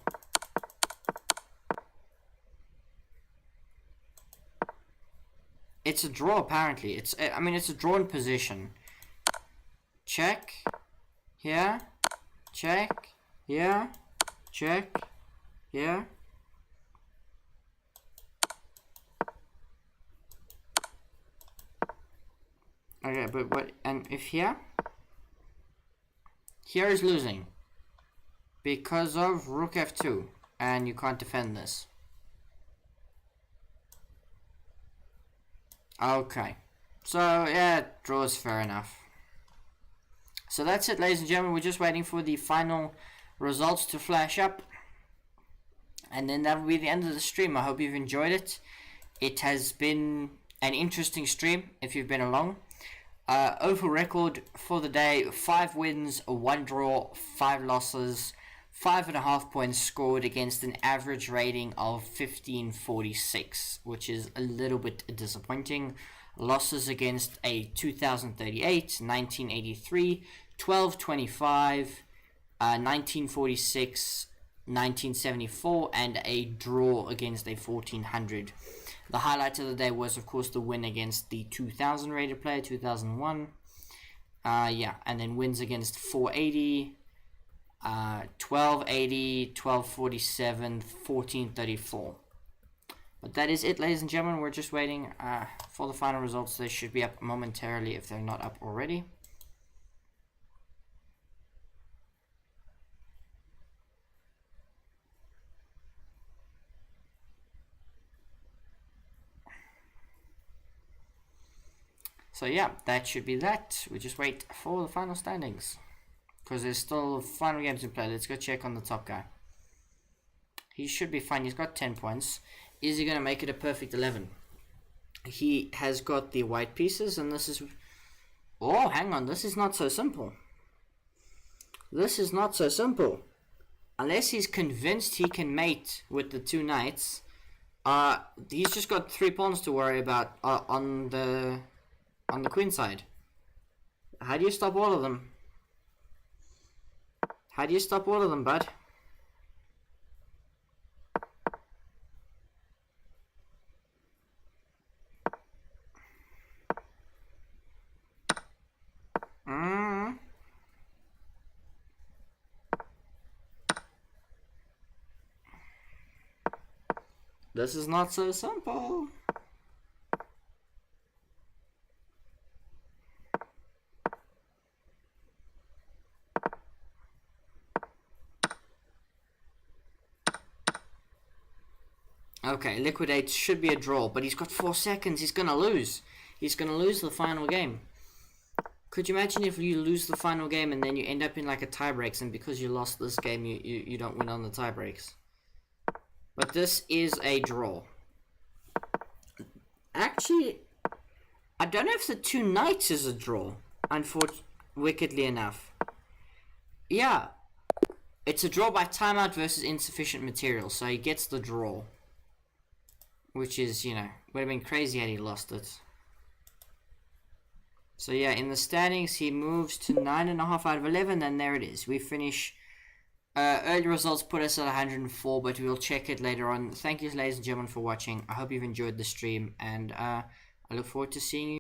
It's a draw apparently. It's a drawn position. Check. Here. Check. Here. Check. Here. Okay, but what? And if here is losing because of rook f2, and you can't defend this. Okay, so yeah, draw is fair enough. So that's it, ladies and gentlemen. We're just waiting for the final results to flash up, and then that'll be the end of the stream. I hope you've enjoyed it. It has been an interesting stream if you've been along. Overall record for the day: 5 wins, 1 draw, 5 losses, 5.5 points scored against an average rating of 1546, which is a little bit disappointing. Losses against a 2038, 1983, 1225, 1946, 1974, and a draw against a 1400. The highlight of the day was, of course, the win against the 2000 rated player, 2001. And then wins against 480, 1280, 1247, 1434. But that is it, ladies and gentlemen. We're just waiting for the final results. They should be up momentarily if they're not up already. So yeah, that should be that. We just wait for the final standings, because there's still final games in play. Let's go check on the top guy. He should be fine. He's got 10 points. Is he going to make it a perfect 11? He has got the white pieces, and this is... Oh, hang on. This is not so simple. This is not so simple. Unless he's convinced he can mate with the 2 knights, he's just got 3 pawns to worry about on the queen side. How do you stop all of them? How do you stop all of them, bud? This is not so simple. Okay, liquidate should be a draw, but he's got 4 seconds. He's gonna lose. He's gonna lose the final game. Could you imagine if you lose the final game and then you end up in like a tiebreaks, and because you lost this game, you don't win on the tiebreaks? But this is a draw. Actually, I don't know if the 2 knights is a draw, wickedly enough. Yeah, it's a draw by timeout versus insufficient material, so he gets the draw. Which is, you know, would have been crazy had he lost it. So yeah, in the standings, he moves to 9.5 out of 11, and there it is. We finish... early results put us at 104, but we'll check it later on. Thank you, ladies and gentlemen, for watching. I hope you've enjoyed the stream, and I look forward to seeing you